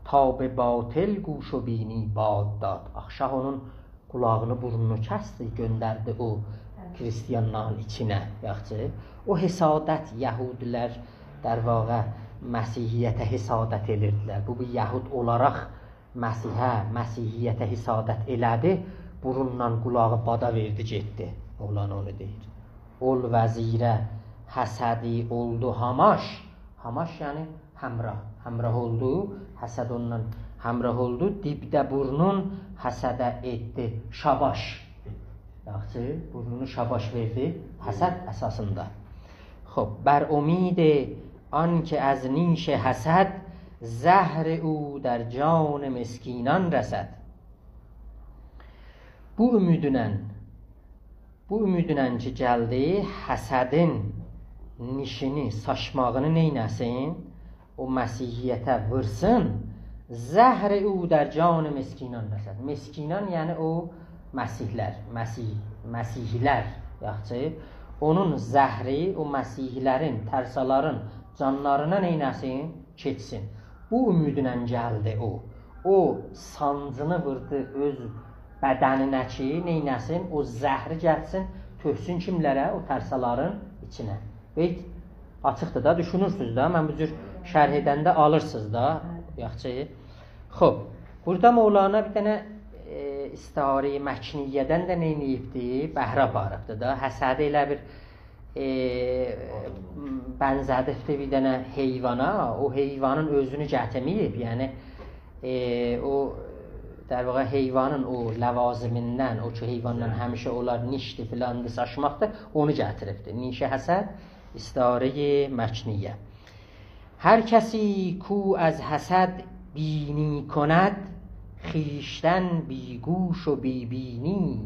Ta be batil quş و bini bad dad. Şah onun qulağını, burnunu kəsdi, göndərdi o Hristiyanların içinə, yaxçı. O hisadət, Yəhudilər در واقع Məsihiyyətə hisadət edirdilər. Bu bir Yəhud olaraq Məsihiyyətə hisadət elədi, burundan qulağı bada verdi, getdi. Mevlana onu deyir. Ol vəzirə həsədi oldu hamaş. Hamaş yəni Həmrah oldu. Həsəd onunla həmrah oldu. Dibdə burnun həsədə etdi. Şabaş. Yaxşı, burnunu şabaş verdi. Həsəd əsasında. Xob, bər umid آن که از نیش حسد زهر او در جان مسکینان رسد. Bu ümidinlə ki gəldi, həsədin nişini, saçmağını neynəsin? O məsihiyyətə vırsın. Zəhri u der can meskinan rəsəd. Meskinan yəni o məsihlər, yaxçı. Onun zəhri o məsihlərin, tərsaların canlarına neynəsin? Keçsin. Bu ümidinlə gəldi o. O sancını vurdu öz bədəninə ki, neynəsin? O zəhri gəlsin, töksün kimlərə? O tərsaların içinə. Beyt açıqdır da, düşünürsünüz da, mən bu cür şərh edəndə alırsınız da, yaxçı. Xob, burada Mevlana bir dənə istihari məkniyyədən də neyniyibdi? Bəhrə aparıbdır da, həsədi elə bir bənzədibdir bir dənə heyvana, o heyvanın özünü gətirməyib, yəni o در واقع heyvanın o ləvazimindən, o ki heyvandan həmişə onlar nişdir filandır, saçmaqdır, onu gətiribdir. Nişə həsəd, istare mکنیه. هر کسی کو از حسد بینی کند خویشتن بیگوش و بیبینی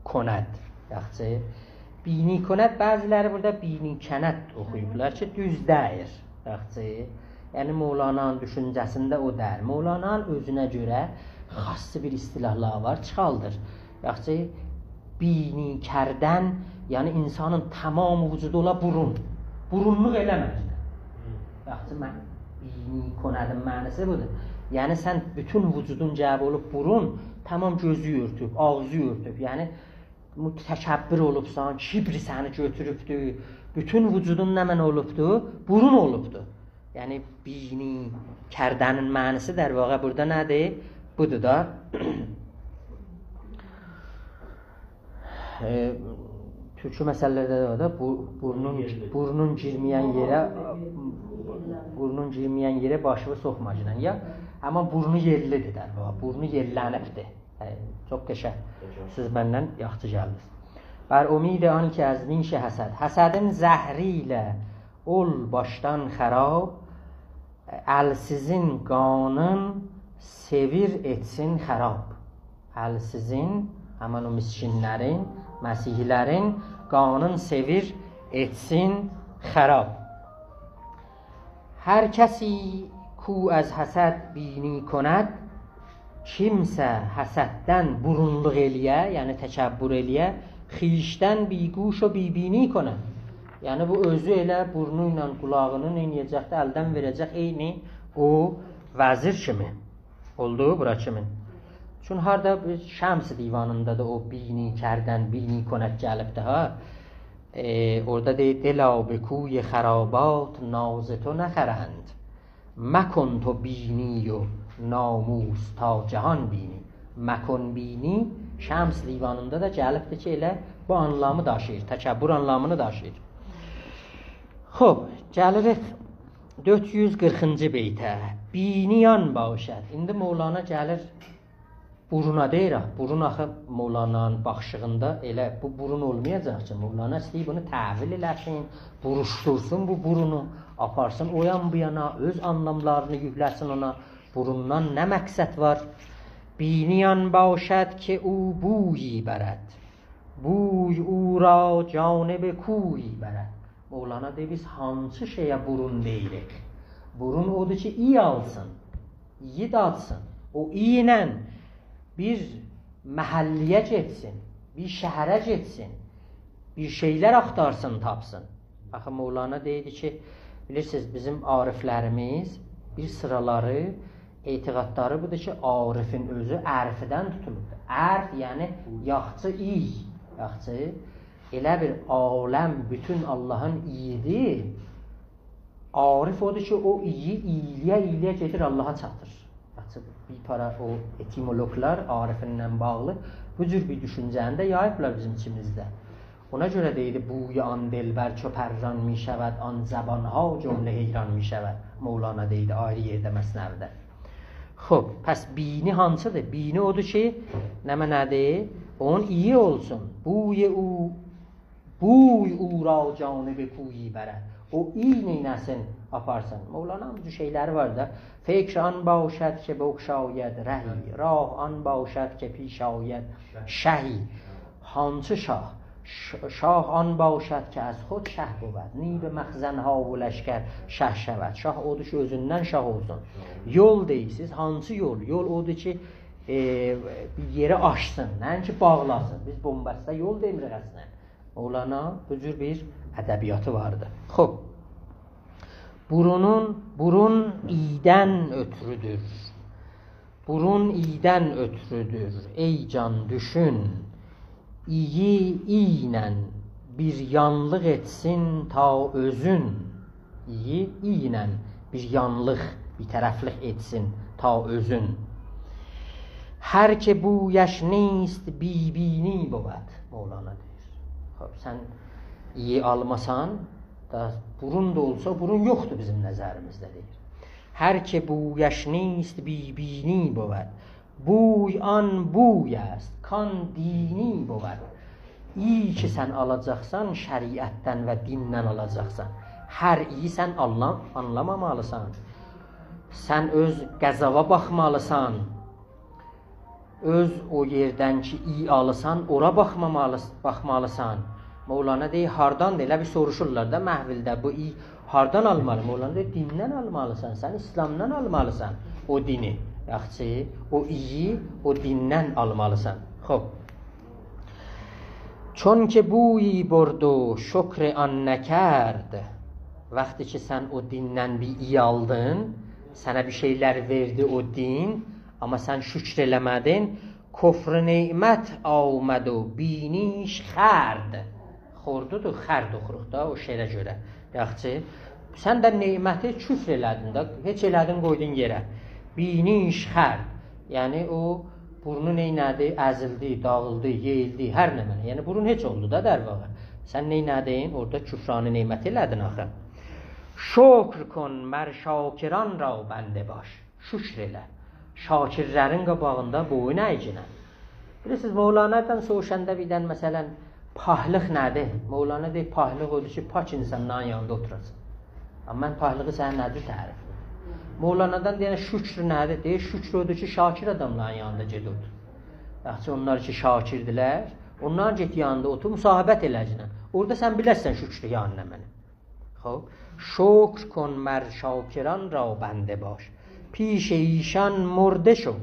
کند. Yaxşı. Bini könət, bəziləri burada bini kənət oxuyublar ki, düz dəyir. Yaxşı. Yəni Mevlana'nın düşüncəsində o dəyir. Mevlana'nın özünə görə xassı bir istilahlar var, çıxaldır. Yaxşı. Bini kərdən, yəni insanın tamam vücudu ola burun. Burunluq eləməkdir. Yaxşı, bini könədin mənası budur. Yəni sən bütün vücudun cəb olub burun, tamam gözü örtüb, ağzı örtüb. Yəni mütəşəbbir olubsan, kibri səni götürübdür, bütün vücudun nə mən olubdur? Burun olubdur. Yəni bini kərdənin mənası در واقع burada nədir? Budur da. Türkçü məsələlərdə də burnun girməyən yerə başını soxmacıdan ya. Amma burnu yerlidir der واقع. Burnu yerlənibdir. Çox qəşəng. Siz məndən yaxşı gəldiniz. Bər umid an ki az niş həsəd. Həsədin zəhri ilə ol başdan xarab, əlsizin qanın sevir etsin xarab. Əlsizin, həmən o miskinlərin, məsihlərin qanın sevir etsin xarab. Hər kəsi ku az həsəd bini könəd, kimsə həsəddən burunluq eləyə, yəni təkəbbür eləyə, xiyişdən biguş o bibini könəd. Yəni bu özü elə burnu ilə qulağını neynəyəcəkdə, əldən verəcək, eyni o vəzir kimi. Oldu bura kimin? Çün harada Şəms divanında da o bini kərdən, bini könəd gəlibdir ha. Orada deyir, dela be kuy xarabat naztو نخرند مکن تو بینی و namus ta cahan bini. Məkon bini Şəms divanında da gəlibdir ki, elə bu anlamı daşıyır, təkəbbür anlamını daşıyır. Xob, gəlirik 440-cı beytə. Biniyan başəd. İndi Mevlana gəlir buruna deyir, burun axı Mevlana'nın baxışığında elə bu burun olmayacaq ki, Mevlana istəyir bunu təvil eləsin, buruştursun bu burunu, aparsın o yan bu yana, öz anlamlarını yükləsin ona. Burundan nə məqsəd var? Biniyan başəd ki, o buyi bərəd. Buy o ra canib kuyi bərəd. Mevlana deyir, biz hansı şeyə burun deyirik? Burun odur ki, iyi alsın, iyi datsın. O iyi ilə bir məhəlliyə getsin, bir şəhərə getsin, bir şeylər axtarsın, tapsın. Axı Mevlana deyir ki, bilirsiniz, bizim ariflərimiz bir sıraları, etiqadları budur ki, arifin özü ərfidən tutulubdur. Ərf, yəni yaxçı, iyi, yaxçı. Elə bir aləm bütün Allahın iyidir. Arif odur ki, o iyi, iyiliyə gedir, Allaha çatır. Yaxçı, bir para o etimologlar arifinlə bağlı bu cür bir düşüncəni də yayıblar bizim içimizdə. Ona görə deyildi bوی آن دلبر چو پران می شود آن زبانها جمله حیران می شود. Mevlana deyildi ayrı yerdə Məsnəvidə. Xoş, pəs bini hansıdır? Bini odur ki, nə mənədir? Onun iyi olsun. Buy uğra canibə kuyi bərəd. O iyi neynəsin, aparsın. Mevlana'nın bu şeyləri var da. Fikr an başad ki bخشاید رهی راه آن باشد که پیش آید شهی. Hansı şah? Şah an başad ki az xود شه بود نی به مخزنها و لشکر شه şəvəd. Şah odur ki özündən şah olsun. Yol deyirsiniz. Hansı yol? Yol odur ki bir yeri aşsın. Nəinki ki bağlasın. Biz bombasta yol demirik əslən. Mevlana bu cür bir ədəbiyyatı vardı. Xoş. Burun iyiden ötürüdür. Burun iyiden ötürüdür. Ey can düşün. İyi iylə bir yanlıq etsin ta özün. İyi iylə bir yanlıq, bir tərəflik etsin ta özün. Hər ki bu yaş neyist bibini بود. Mevlana deyir. Xoş, sən iyi almasan da burun da olsa burun yoxdur bizim nəzərimizdə deyir. Hər ki bu yaş neyist bibini بود. Buy an buy است kan dini بود. İyi ki sən alacaqsan şəriətdən və dindən alacaqsan. Hər iyi sən anlamamalısan. Sən öz qəzava baxmalısan. Öz o yerdən ki iyi alısan ora baxmalısan. Mevlana deyir hardan da elə bir soruşurlar da məhvildə bu iyi hardan almalı? Mevlana deyir dindən almalısan. Sən İslamdan almalısan o dini. Yaxşı, o iyi o dindən almalısan. Xoş. Çون ki بویی برد و شکر آن نکرد. Vaxtı ki sən o dindən bir iyi aldın, sənə bir şeylər verdi o din, amma sən şükr eləmədin, kufr neymət آمد و biniş xərd. Xordudur, xərd oxuruq da o şeylə görə. Yaxşı, sən də neyməti küfr elədin də, heç elədin qoydun yerə. Biniş xərd. Yəni o burnu neynədi? Əzildi, dağıldı, yeyildi, hər nə mənə. Yəni burun heç oldu da dərvağa. Sən neynədin? Orada küfranı neymət elədin axı. Şükr kon mər şakiran ra bəndə baş. Şükr elə. Şakirlərin qabağında boyun əycinə. Bilirsiniz, Mevlana'dan soruşanda birdən məsələn, pahlıq nədir? Mevlana deyir, pahlıq odur ki, pak insanların yanında oturasın. Amma mən pahlığı sənə nədir tərif? Mevlana'dan deyən şükr nədir? Deyir, şükr odur ki, şakir adamların yanında ged otur. Yaxşı, onlar ki, şakirdirlər, onların get yanında otur, müsahibət eləcəklə. Orada sən bilərsən şükrü yanına mənə. Xoş. Şükr kon mər şakiran ra bəndə baş. Piş eyşan murdə şo,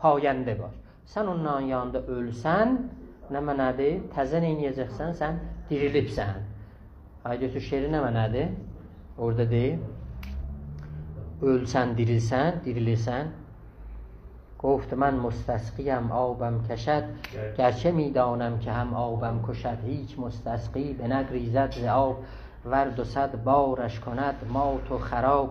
payəndə baş. Sən onların yanında ölsən, nə mənədir? Təzə neynəyəcəksən? Sən dirilibsən. Aydəti şeiri nə mənədir? Orada deyil. Ölsən, dirilsən, dirilirsən. Qoftu mən müstəsqiyəm, abəm kəşəd. Gərçə میدانم که هم آبم کشد. هیچ مستسقی به نگریزد ز آب. ورد و صد بارش کند مات و خراب.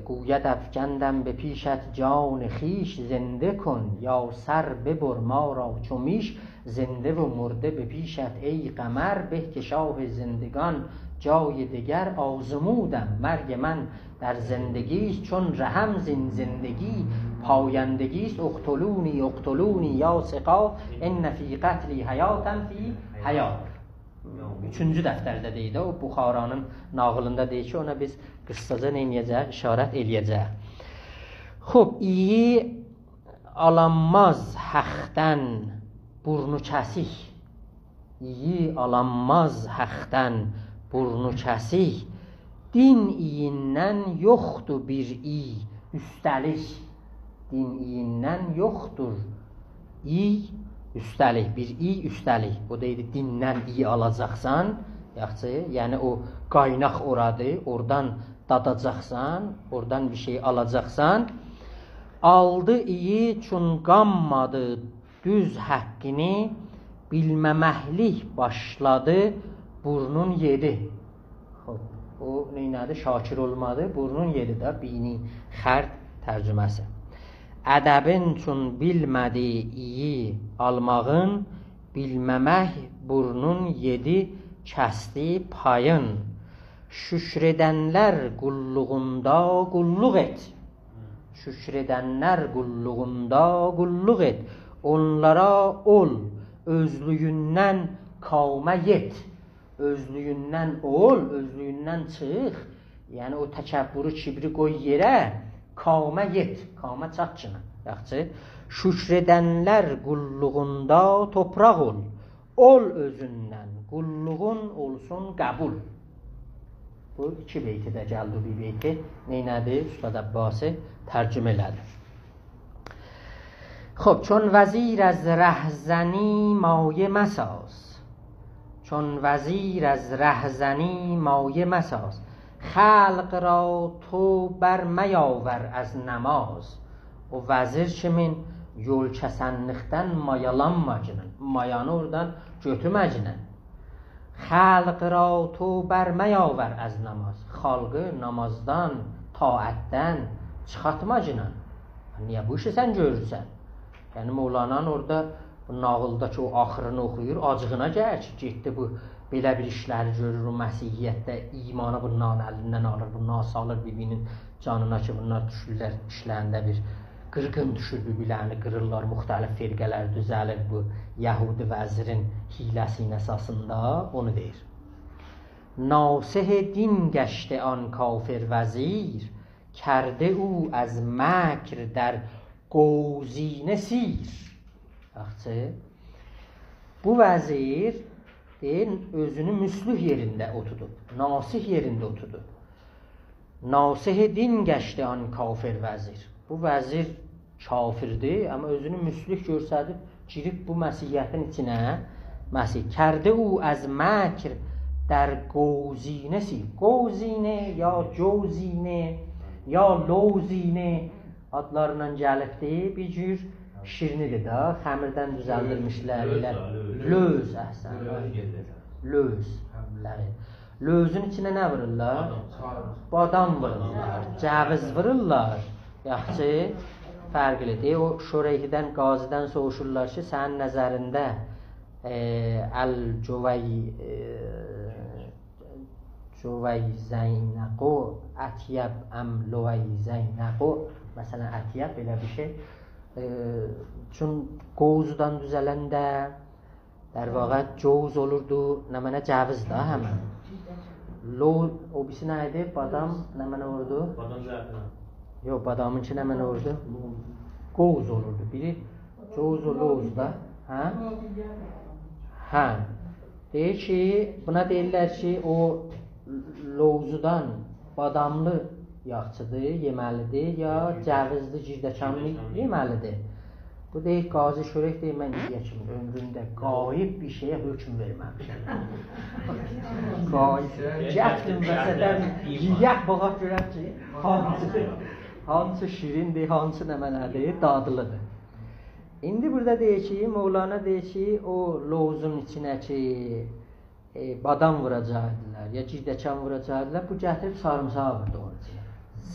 گوید افکندم به پیشت جان خویش. زنده کن یا سر ببر ما را چو میش. زنده و مرده به پیشت ای قمر. به که شاه زندگان جای دگر آزمودم. مرگ من در زندگیست چون رحم زین زندگی پایندگیست. اقتلونی اقتلونی یا سقا ان فی قتلی حیاتن فی حیات. 3-cü dəftərdə deyir də, o Buxaranın nağılında deyir ki, ona biz qıssaca neynəyəcək, işarət eləyəcək. Xoş, iyi alanmaz həqdən burnu kəsik. İyi alanmaz həqdən burnu kəsik. Din iyindən yoxdur bir iyi üstəlik. Din iyindən yoxdur iyi üstəlik, bir iyi üstəlik. O deyir, dindən iyi alacaqsan, yaxşı, yəni o qaynaq oradır, oradan dadacaqsan, oradan bir şey alacaqsan. Aldı iyi çün qanmadı düz həqqini, bilməməhlik başladı, burnun yedi. O neynədir? Şakir olmadı, burnun yedi də, bini xərd tərcüməsi. Ədəbin çün bilmədi iyi almağın, bilməmək burnun yedi kəsdi payın. Şükredənlər qulluğunda qulluq et. Şükredənlər qulluğunda qulluq et. Onlara ol, özlüyündən kavmə yet. Özlüyündən ol, özlüyündən çıx. Yəni o təkəbbürü, kibri qoy yerə, kavmə yet. Kavmə çatçına. Yaxşı. Şükredənlər qulluğunda topraq ol. Ol özündən, qulluğun olsun qəbul. Bu iki beyti də gəldi, bir beyti neynədir? Üstad Abbasi tərcümə elədi. خب چون وزیر از رهزنی مایه مساز چون وزیر از رهزنی مایه مساز خلق را تو بر میاور از namaz o vəzir kimin yol kəsənlikdən mayalanmacının mayanı oradan götürməcinin xalq ra tu bər məyaver az namaz xalqı namazdan, taətdən çıxartmacının niyə bu işi sən görürsən? Yəni Mevlana'nın orada bu nağıldakı o axırını oxuyur, acığına gəlir ki, getdi bu belə bir işləri görür, o məsihiyyətdə imanı bundan əlindən alır, bundan salır bibinin canına ki, bunlar düşürlər işlərində bir qırğın düşür, bibilərini qırırlar, müxtəlif firqələr düzəlir bu Yahudi vəzirin hiləsinin əsasında, onu deyir. Nasih din gəşti an kafir vəzir, کرده او از مکر در قوزینه سیر. Yaxşı. Bu vəzir özünü müslüh yerində otudub, nasih yerində otudub. Nasih din gəşdi an kafir vəzir. Bu vəzir kafirdir, amma özünü müslüh görsədib, girib bu məsihiyyətin içinə, کرده او از مکر در قوزینه سیر. قوزینه یا جوزینه ya lozine adlarından gəlibdir, bir cür şirnidir da, xəmirdən düzəldirmişlər elə. Löz, əhsən. Löz. Lözün içinə nə vururlar? Badam vururlar, cəviz vururlar. Yaxşı, fərqlidir. O şörəkdən, qazidən soğuşurlar ki, sənin nəzərində Cuvay Zeynəqo, Ətiyəb Əmluvay Zeynəqo, məsələn, Ətiyəb elə bir şey. Çün qovuzdan düzələndə, در واقع جوز olurdu, nə mənə cəviz da həmən. O birisi nə idi? Badam nə mənə olurdu? Badam zərfən. Yox, badamın ki nə mənə olurdu? Qovuz olurdu. Biri coz o loz da. Hə. Deyir ki, buna deyirlər ki, o lozdan badamlı yaxçıdır, yeməlidir, ya cəvizli, cirdəkanlı yeməlidir. Bu deyir, qazi şörək deyir, mən indiyə kimi ömrümdə qayib bir şeyə hökm verməmişəm. Qayib, gətirin məsələn, yiyək baxaq görək ki, hansı şirindir, hansı nə mənədir, dadılıdır. İndi burada deyir ki, Mevlana deyir ki, o lozun içinə ki, badam vuracaqdılar, ya cirdəkan vuracaqdılar, bu gətirib sarımsağı vurdu onun içinə.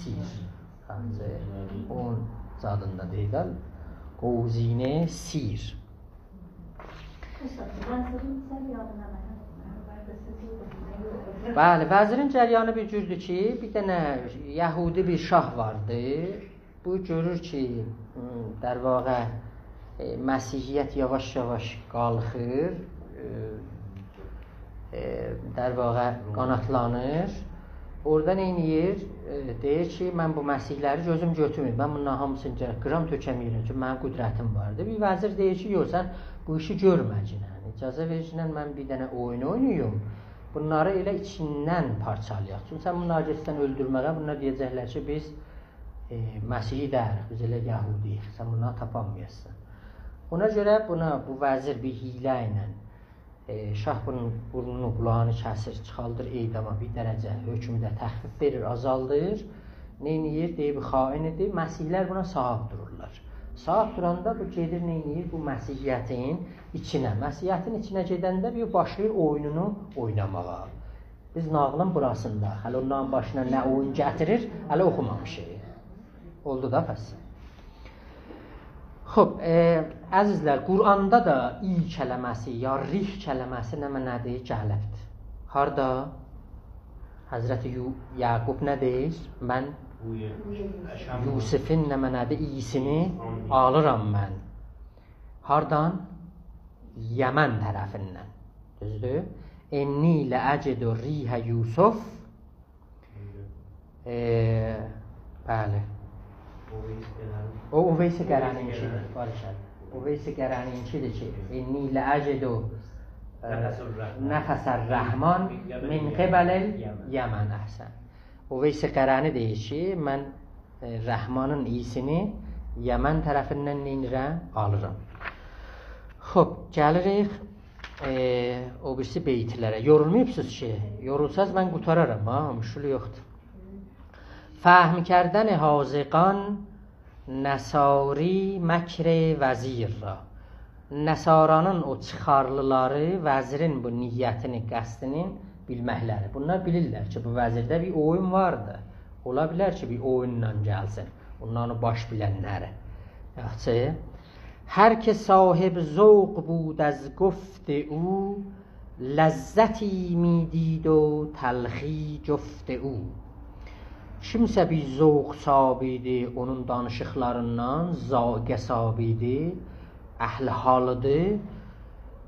Sir. Onun zadında deyirlər. Qovzine sir. Bəli, vəzirin cəryanı bir cürdür ki, bir dənə Yəhudi bir şah vardı. Bu görür ki, در واقع Məsihiyyət yavaş-yavaş qalxır, در واقع qanatlanır. Orada neyniyir? Deyir ki, mən bu məsihləri gözüm götürmür. Mən bundan hamısını qıram tökəməyirəm ki, mənim qüdrətim vardır. Bir vəzir deyir ki, yox, sən bu işi görməcənən. İcazə vericənən mən bir dənə oyun oynayım. Bunları elə içindən parçalayaq. Çünki sən bunları geçsən öldürməyə, bunlar deyəcəklər ki, biz Məsihi dəyirik, biz elə Yəhudiyik. Sən bunları tapanmayasın. Ona görə bu vəzir bir hilə ilə şah bunun burnunu, qulağını kəsir, çıxaldır eydama bir dərəcə, hökmü də təxfif verir, azaldır. Neyniyir? Deyib, xain edir. Məsihlər buna sahib dururlar. Sahib duranda bu gedir, neyniyir? Bu məsihiyyətin içinə. Məsihiyyətin içinə gedəndə bir başlayır oyununu oynamağa. Biz nağılın burasında, hələ onların başına nə oyun gətirir, hələ oxumamışıq. Oldu da pəs. Xo'p, əzizlər, Quranda da i kələməsi ya rih kələməsi nə mənədir? Gəlibdir. Harda? Həzrəti Yaqub nə deyir? Mən Yusifin nə mənədir? İyisini alıram mən. Hardan? Yəmən tərəfindən. Düzdür? Enni ləəcidu rihə Yusuf. Bəli. O Uveysi Qərəninkidir. Uveysi Qərəninkidir ki, enni ləəcidu nəfəsər rəhman min qibələl Yəmən əhsən. Uveysi Qərəni deyir ki, mən Rəhmanın iyisini Yəmən tərəfindən neynirəm? Alıram. Xo'p, gəlirik o birisi beytlərə. Yorulmayıbsınız ki, yorulsaz mən qutararam, müşkül yoxdur. فهم کردن حاذقان نصاری مکر vəzir را. Nəsaranın o çıxarlıları vəzirin bu niyyətini, qəsdinin bilməkləri. Bunlar bilirlər ki, bu vəzirdə bir oyun vardı. Ola bilər ki, bir oyunla gəlsin. Onların baş bilənləri. Yaxşı. Hər ki sahib zövq bud az گفت او لذتی می دید و تلخی جفت او. Kimsə bir zövq sahibidir, onun danışıqlarından zaqə sahibidir, əhl-i halıdır,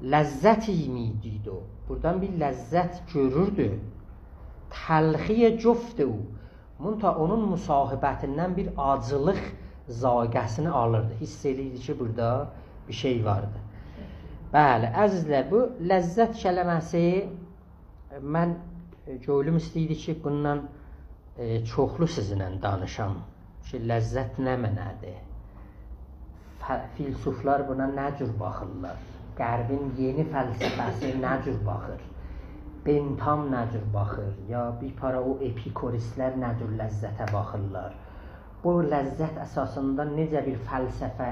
ləzzət imidiydi o. Buradan bir ləzzət görürdü. Təlxiyə cöftü o. Onun müsahibətindən bir acılıq zaqəsini alırdı. Hiss edirdi ki, burada bir şey vardı. Bəli, əzizlər, bu ləzzət kələməsi mən gönlüm istəyirdi ki, bundan çoxlu sizinlə danışam ki, ləzzət nə mənədir? Filsuflar buna nə cür baxırlar? Qərbin yeni fəlsəfəsi nə cür baxır? Bentham nə cür baxır? Ya bir para o epikuristlər nə cür ləzzətə baxırlar? Bu ləzzət əsasında necə bir fəlsəfə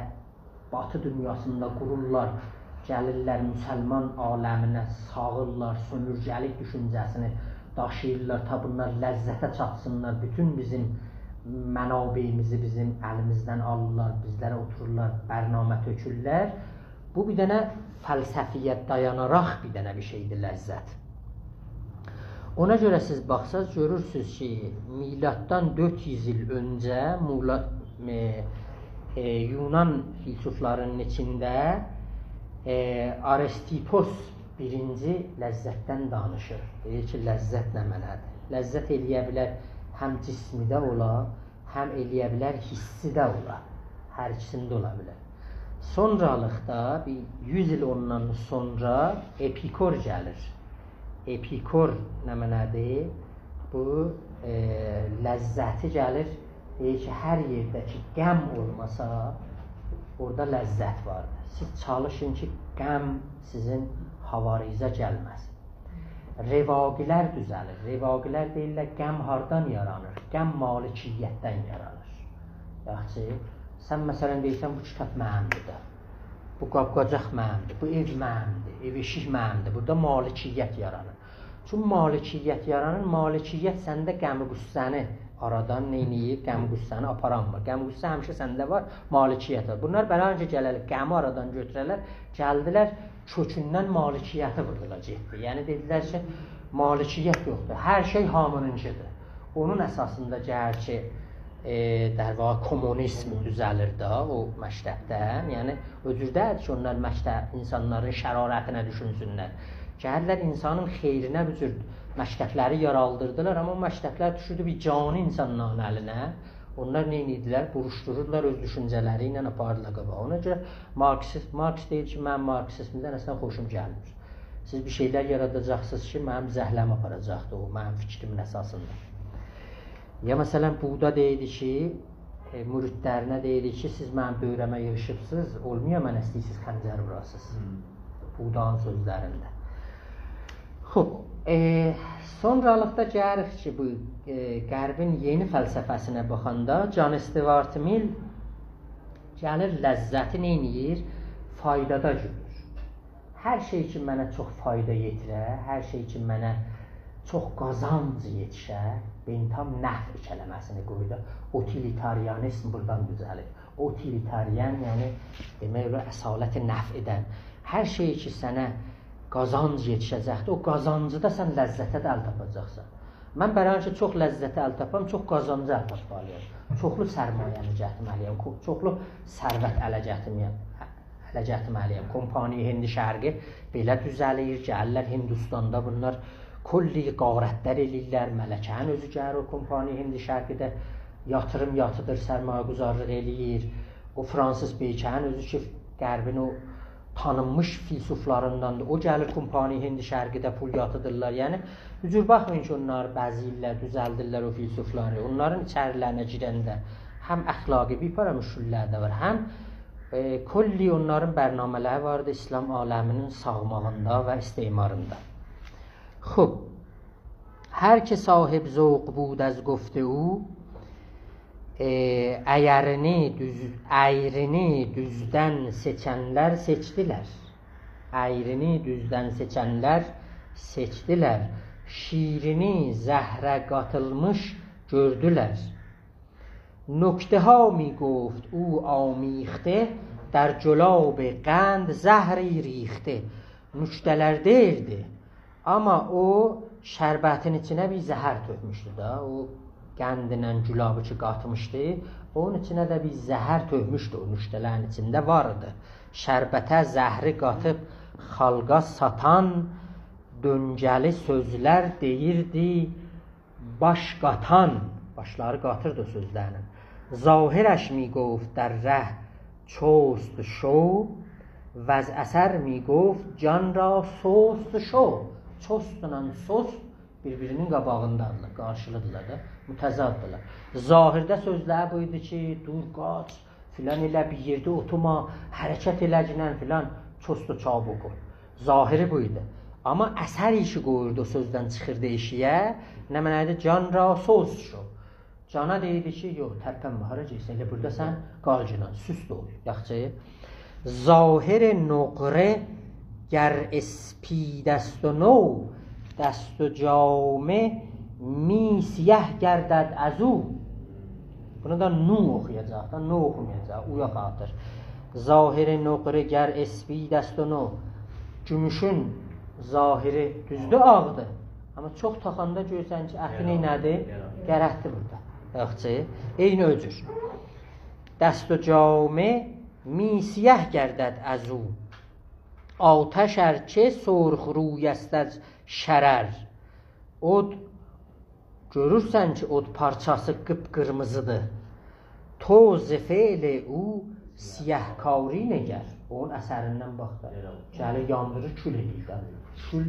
Batı dünyasında qururlar? Gəlirlər müsəlman aləminə, sağırlar, sömürcəlik düşüncəsini daşıyırlar, ta bunlar ləzzətə çatsınlar, bütün bizim mənabeyimizi bizim əlimizdən alırlar, bizlərə otururlar, bərnamə tökürlər. Bu bir dənə fəlsəfiyə dayanaraq bir dənə bir şeydir ləzzət. Ona görə siz baxsaz görürsünüz ki, miladdan 400 il öncə Yunan filsuflarının içində Aristippos birinci ləzzətdən danışır. Deyir ki, ləzzət nə mənədir? Ləzzət eləyə bilər həm cismidə ola, həm eləyə bilər hissidə ola. Hər ikisində ola bilər. Sonralıqda, bir 100 il ondan sonra Epikur gəlir. Epikur nə mənədir? Bu ləzzəti gəlir. Deyir ki, hər yerdəki qəm olmasa, orada ləzzət vardır. Siz çalışın ki, qəm sizin havarizə gəlməsin. Revaqilər düzəlir. Revaqilər deyirlər, qəm hardan yaranır? Qəm malikiyyətdən yaranır. Yaxşı, sən məsələn deyirsən, bu kitab mənimdir də. Bu qab-qacaq mənimdir, bu ev mənimdir, ev eşik mənimdir. Burada malikiyyət yaranır. Çünki malikiyyət yaranır, malikiyyət səndə qəmi-qüssəni aradan neyniyir? Qəmi-qüssəni aparanmır. Qəmi-qüssə həmişə səndə var, malikiyyət var. Bunlar bələnəcə gələrlər, qəmi aradan götürərlər, gəldilər, kökündən malikiyyəti vurdular, getdi. Yəni, dedilər ki, malikiyyət yoxdur, hər şey hamınınkidir. Onun əsasında gəlir ki, dərvaqa kommunizm düzəlir də o məktəbdən. Yəni, öcürdədir ki, onlar məktəb insanların şərarətinə düşünsünlər. Gəlirlər, insanın xeyrinə bu cür məktəbləri yaraldırdılar, amma o məktəblər düşürdü bir cani insanların əlinə. Onlar neynidilər? Buruşdururlar, öz düşüncələri ilə aparırlar qabağa. Ona görə Marks deyir ki, mən Marksizmdən əslən xoşum gəlmir. Siz bir şeylər yaradacaqsınız ki, mənim zəhləm aparacaqdır o, mənim fikrimin əsasında. Ya məsələn, Buda deyildi ki, müridlərinə deyildi ki, siz mənim böyrəmə yığışıbsınız, olmuyor mənə istəyirsiniz xəncər vurasınız. Budanın sözlərində. Xo'p, sonralıqda gəlirik ki, bu Qərbin yeni fəlsəfəsinə baxanda John Stuart Mill gəlir ləzzəti neyniyir? Faydada görür. Hər şey ki, mənə çox fayda yetirə, hər şey ki, mənə çox qazanc yetişə, Bentham nəf kələməsini qoydu. Utilitarianizm buradan düzəlir. utilitarian, yəni demək olar əsaləti nəf edən. Hər şey ki sənə qazanc yetişəcəkdir, o qazancı da sən ləzzətə də əl tapacaqsan. Mən bəlkə ki çox ləzzətə əl tapam, çox qazancı əl tapmalıyam. Çoxlu sərmayəni gətirməliyəm, çoxlu sərvət ələ gətirməliyəm. Kompaniya Hindi Şərqi belə düzəlir, gəlirlər Hindistanda bunlar kulli qarətlər eləyirlər, mələkənin özü gəlir o kompaniya Hindi Şərqidə yatırım yatıdır, sərmayə quzarlıq eləyir. O Fransız beykənin özü ki qərbin o tanınmış filsuflarındandır, o gəlir kompaniya Hindi Şərqidə pul yatıdırlar. Yəni cür baxmayın ki onlar bəziyirlər, düzəldirlər o filsufları. Onların içərilərinə girəndə həm əxlaqi bir para müşküllər də var, həm kulli onların bərnamələri vardı İslam aləminin sağmağında və istemarında. Xub, hər ki sahib zövq bud az gufte او əyrini düzdən seçənlər seçdilər. Əyrini düzdən seçənlər seçdilər. Şirini zəhrə qatılmış gördülər. نکته می گفت او آمیخته در جلاب قند زهری ریخته. Nükteler değildi ama o şərbətin içine bir zəhər tökmüşdü da. O qəndinə gülabı ki qatmışdı, onun içine de bir zəhər tökmüşdü, o nükdələrin içinde vardı. Şərbətə zəhri qatıb xalqa satan döngəli sözlər deyirdi baş qatan. Başları qatırdı sözlərinin. Zahirəş mi گفت در ره چست شو و از اثر می گفت can را سست شو. Çostla sos birbirinin qabağındadırlar, qarşılıdırlar da, mütəzaddırlar. Zahirdə sözlər buydu ki, dur qaç, filan elə bir yerdə oturma, hərəkət eləcinən filan, çostu çabuk ol. Zahiri buydu. Amma əsər işi qoyurdu o sözdən çıxırdı eşiyə, nə mənədir? Can ra sos şo. Cana deyirdi ki, yox, tərpənmə, haracaqsən, elə burada sən qalcınan, süst ol, yaxçı. Zahir نقره گر اسپید است و نو دست و جامه می سیه گردد از او. Bunu da nu oxuyacaq da, nu oxumayacaq, uya xatır. Zahiri نقره گر اسپید است و نو. Gümüşün zahiri düzdür, ağdır. Amma çox taxanda görsən ki, əti neynədir? Gərəkdir burada. Yaxçı, eyni öcür. Dəst و جامه می سیه گردد از او. آتش ارچه سرخ روی است از şərər. Od, görürsən ki, od parçası qıpqırmızıdır. Toz fe'li u siyahkari nəgər. Onun əsərindən bax da. Gəlir, yandırır, kül edir. Kül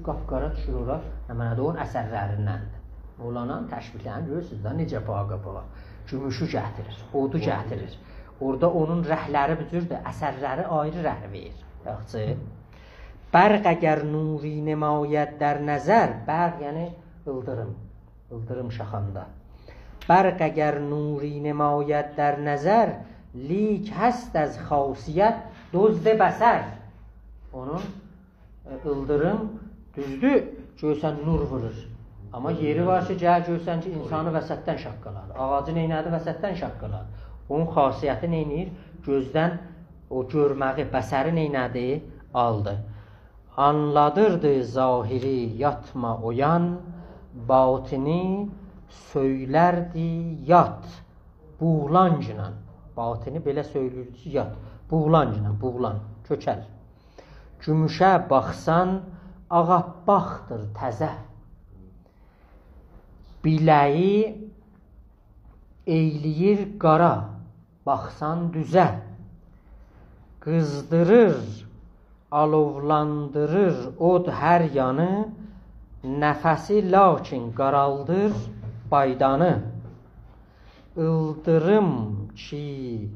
qapqara düşür ora. Həmənədə onun əsərlərindəndir. Olanan təşbihlərini görürsünüz da, necə bağa-bağa. Gümüşü gətirir, odu gətirir. Orada onun rəhləri bücürdür, əsərləri ayrı rəh verir. Yaxçı. Bərq əgər nuri nemayyət dər nəzər, bərq yəni ıldırım, ıldırım şaxanda. Bərq əgər nuri nemayyət dər nəzər, lik həst əz xasiyyət dozdə bəsər. Onun ıldırım düzdür, görsən nur vurur. Amma yeri var ki, gəl görsən ki, insanı vəsətdən şaqqalar. Ağacı neynədir? Vəsətdən şaqqalar. Onun xasiyyəti neynir? Gözdən o görməyi, bəsəri neynədir? Aldı. Anladırdı zahiri yatma oyan, batini söylərdi yat. Buğlancla. Batini belə söylürdü ki, yat. Buğlancla, buğlan, kökəl. Gümüşə baxsan, ağabbaqdır təzə. Biləyi eyliyir qara, baxsan düzə. Qızdırır, alovlandırır od hər yanı, nəfəsi lakin qaraldır baydanı. İldırım ki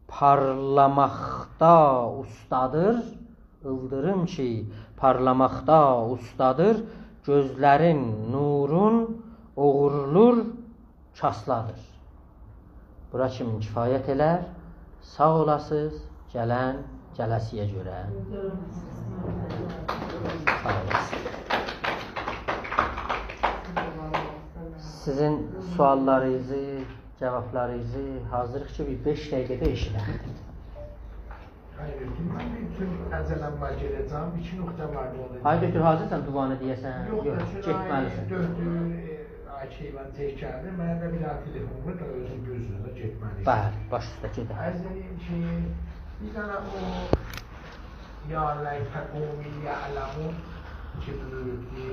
parlamaqda ustadır, ildırım ki parlamaqda ustadır, gözlərin nurun oğurlur, kasladır. Bura kimi kifayət elər, sağ olasınız, gələn gələsiyə görə. Sağ olasınız. Sizin suallarınızı cavablarınızı hazırıq ki, bir 5 dəqiqədə eşidək. Hayır, ben bütün əzələm var geleceğim. 2 nokta vardı orada. Ay götür, hazırsan duvanı deyəsən? Yok, Getməlisən. döndü, Ayşeyvan tek geldi. Mənə də bir daha telefon var da özüm gözünüzə getməliyim. Bəli, baş üstə gedək. Əzəliyim şeyi, bir dənə o Ya leyte kavmi ya'lemun ki buyurdu ki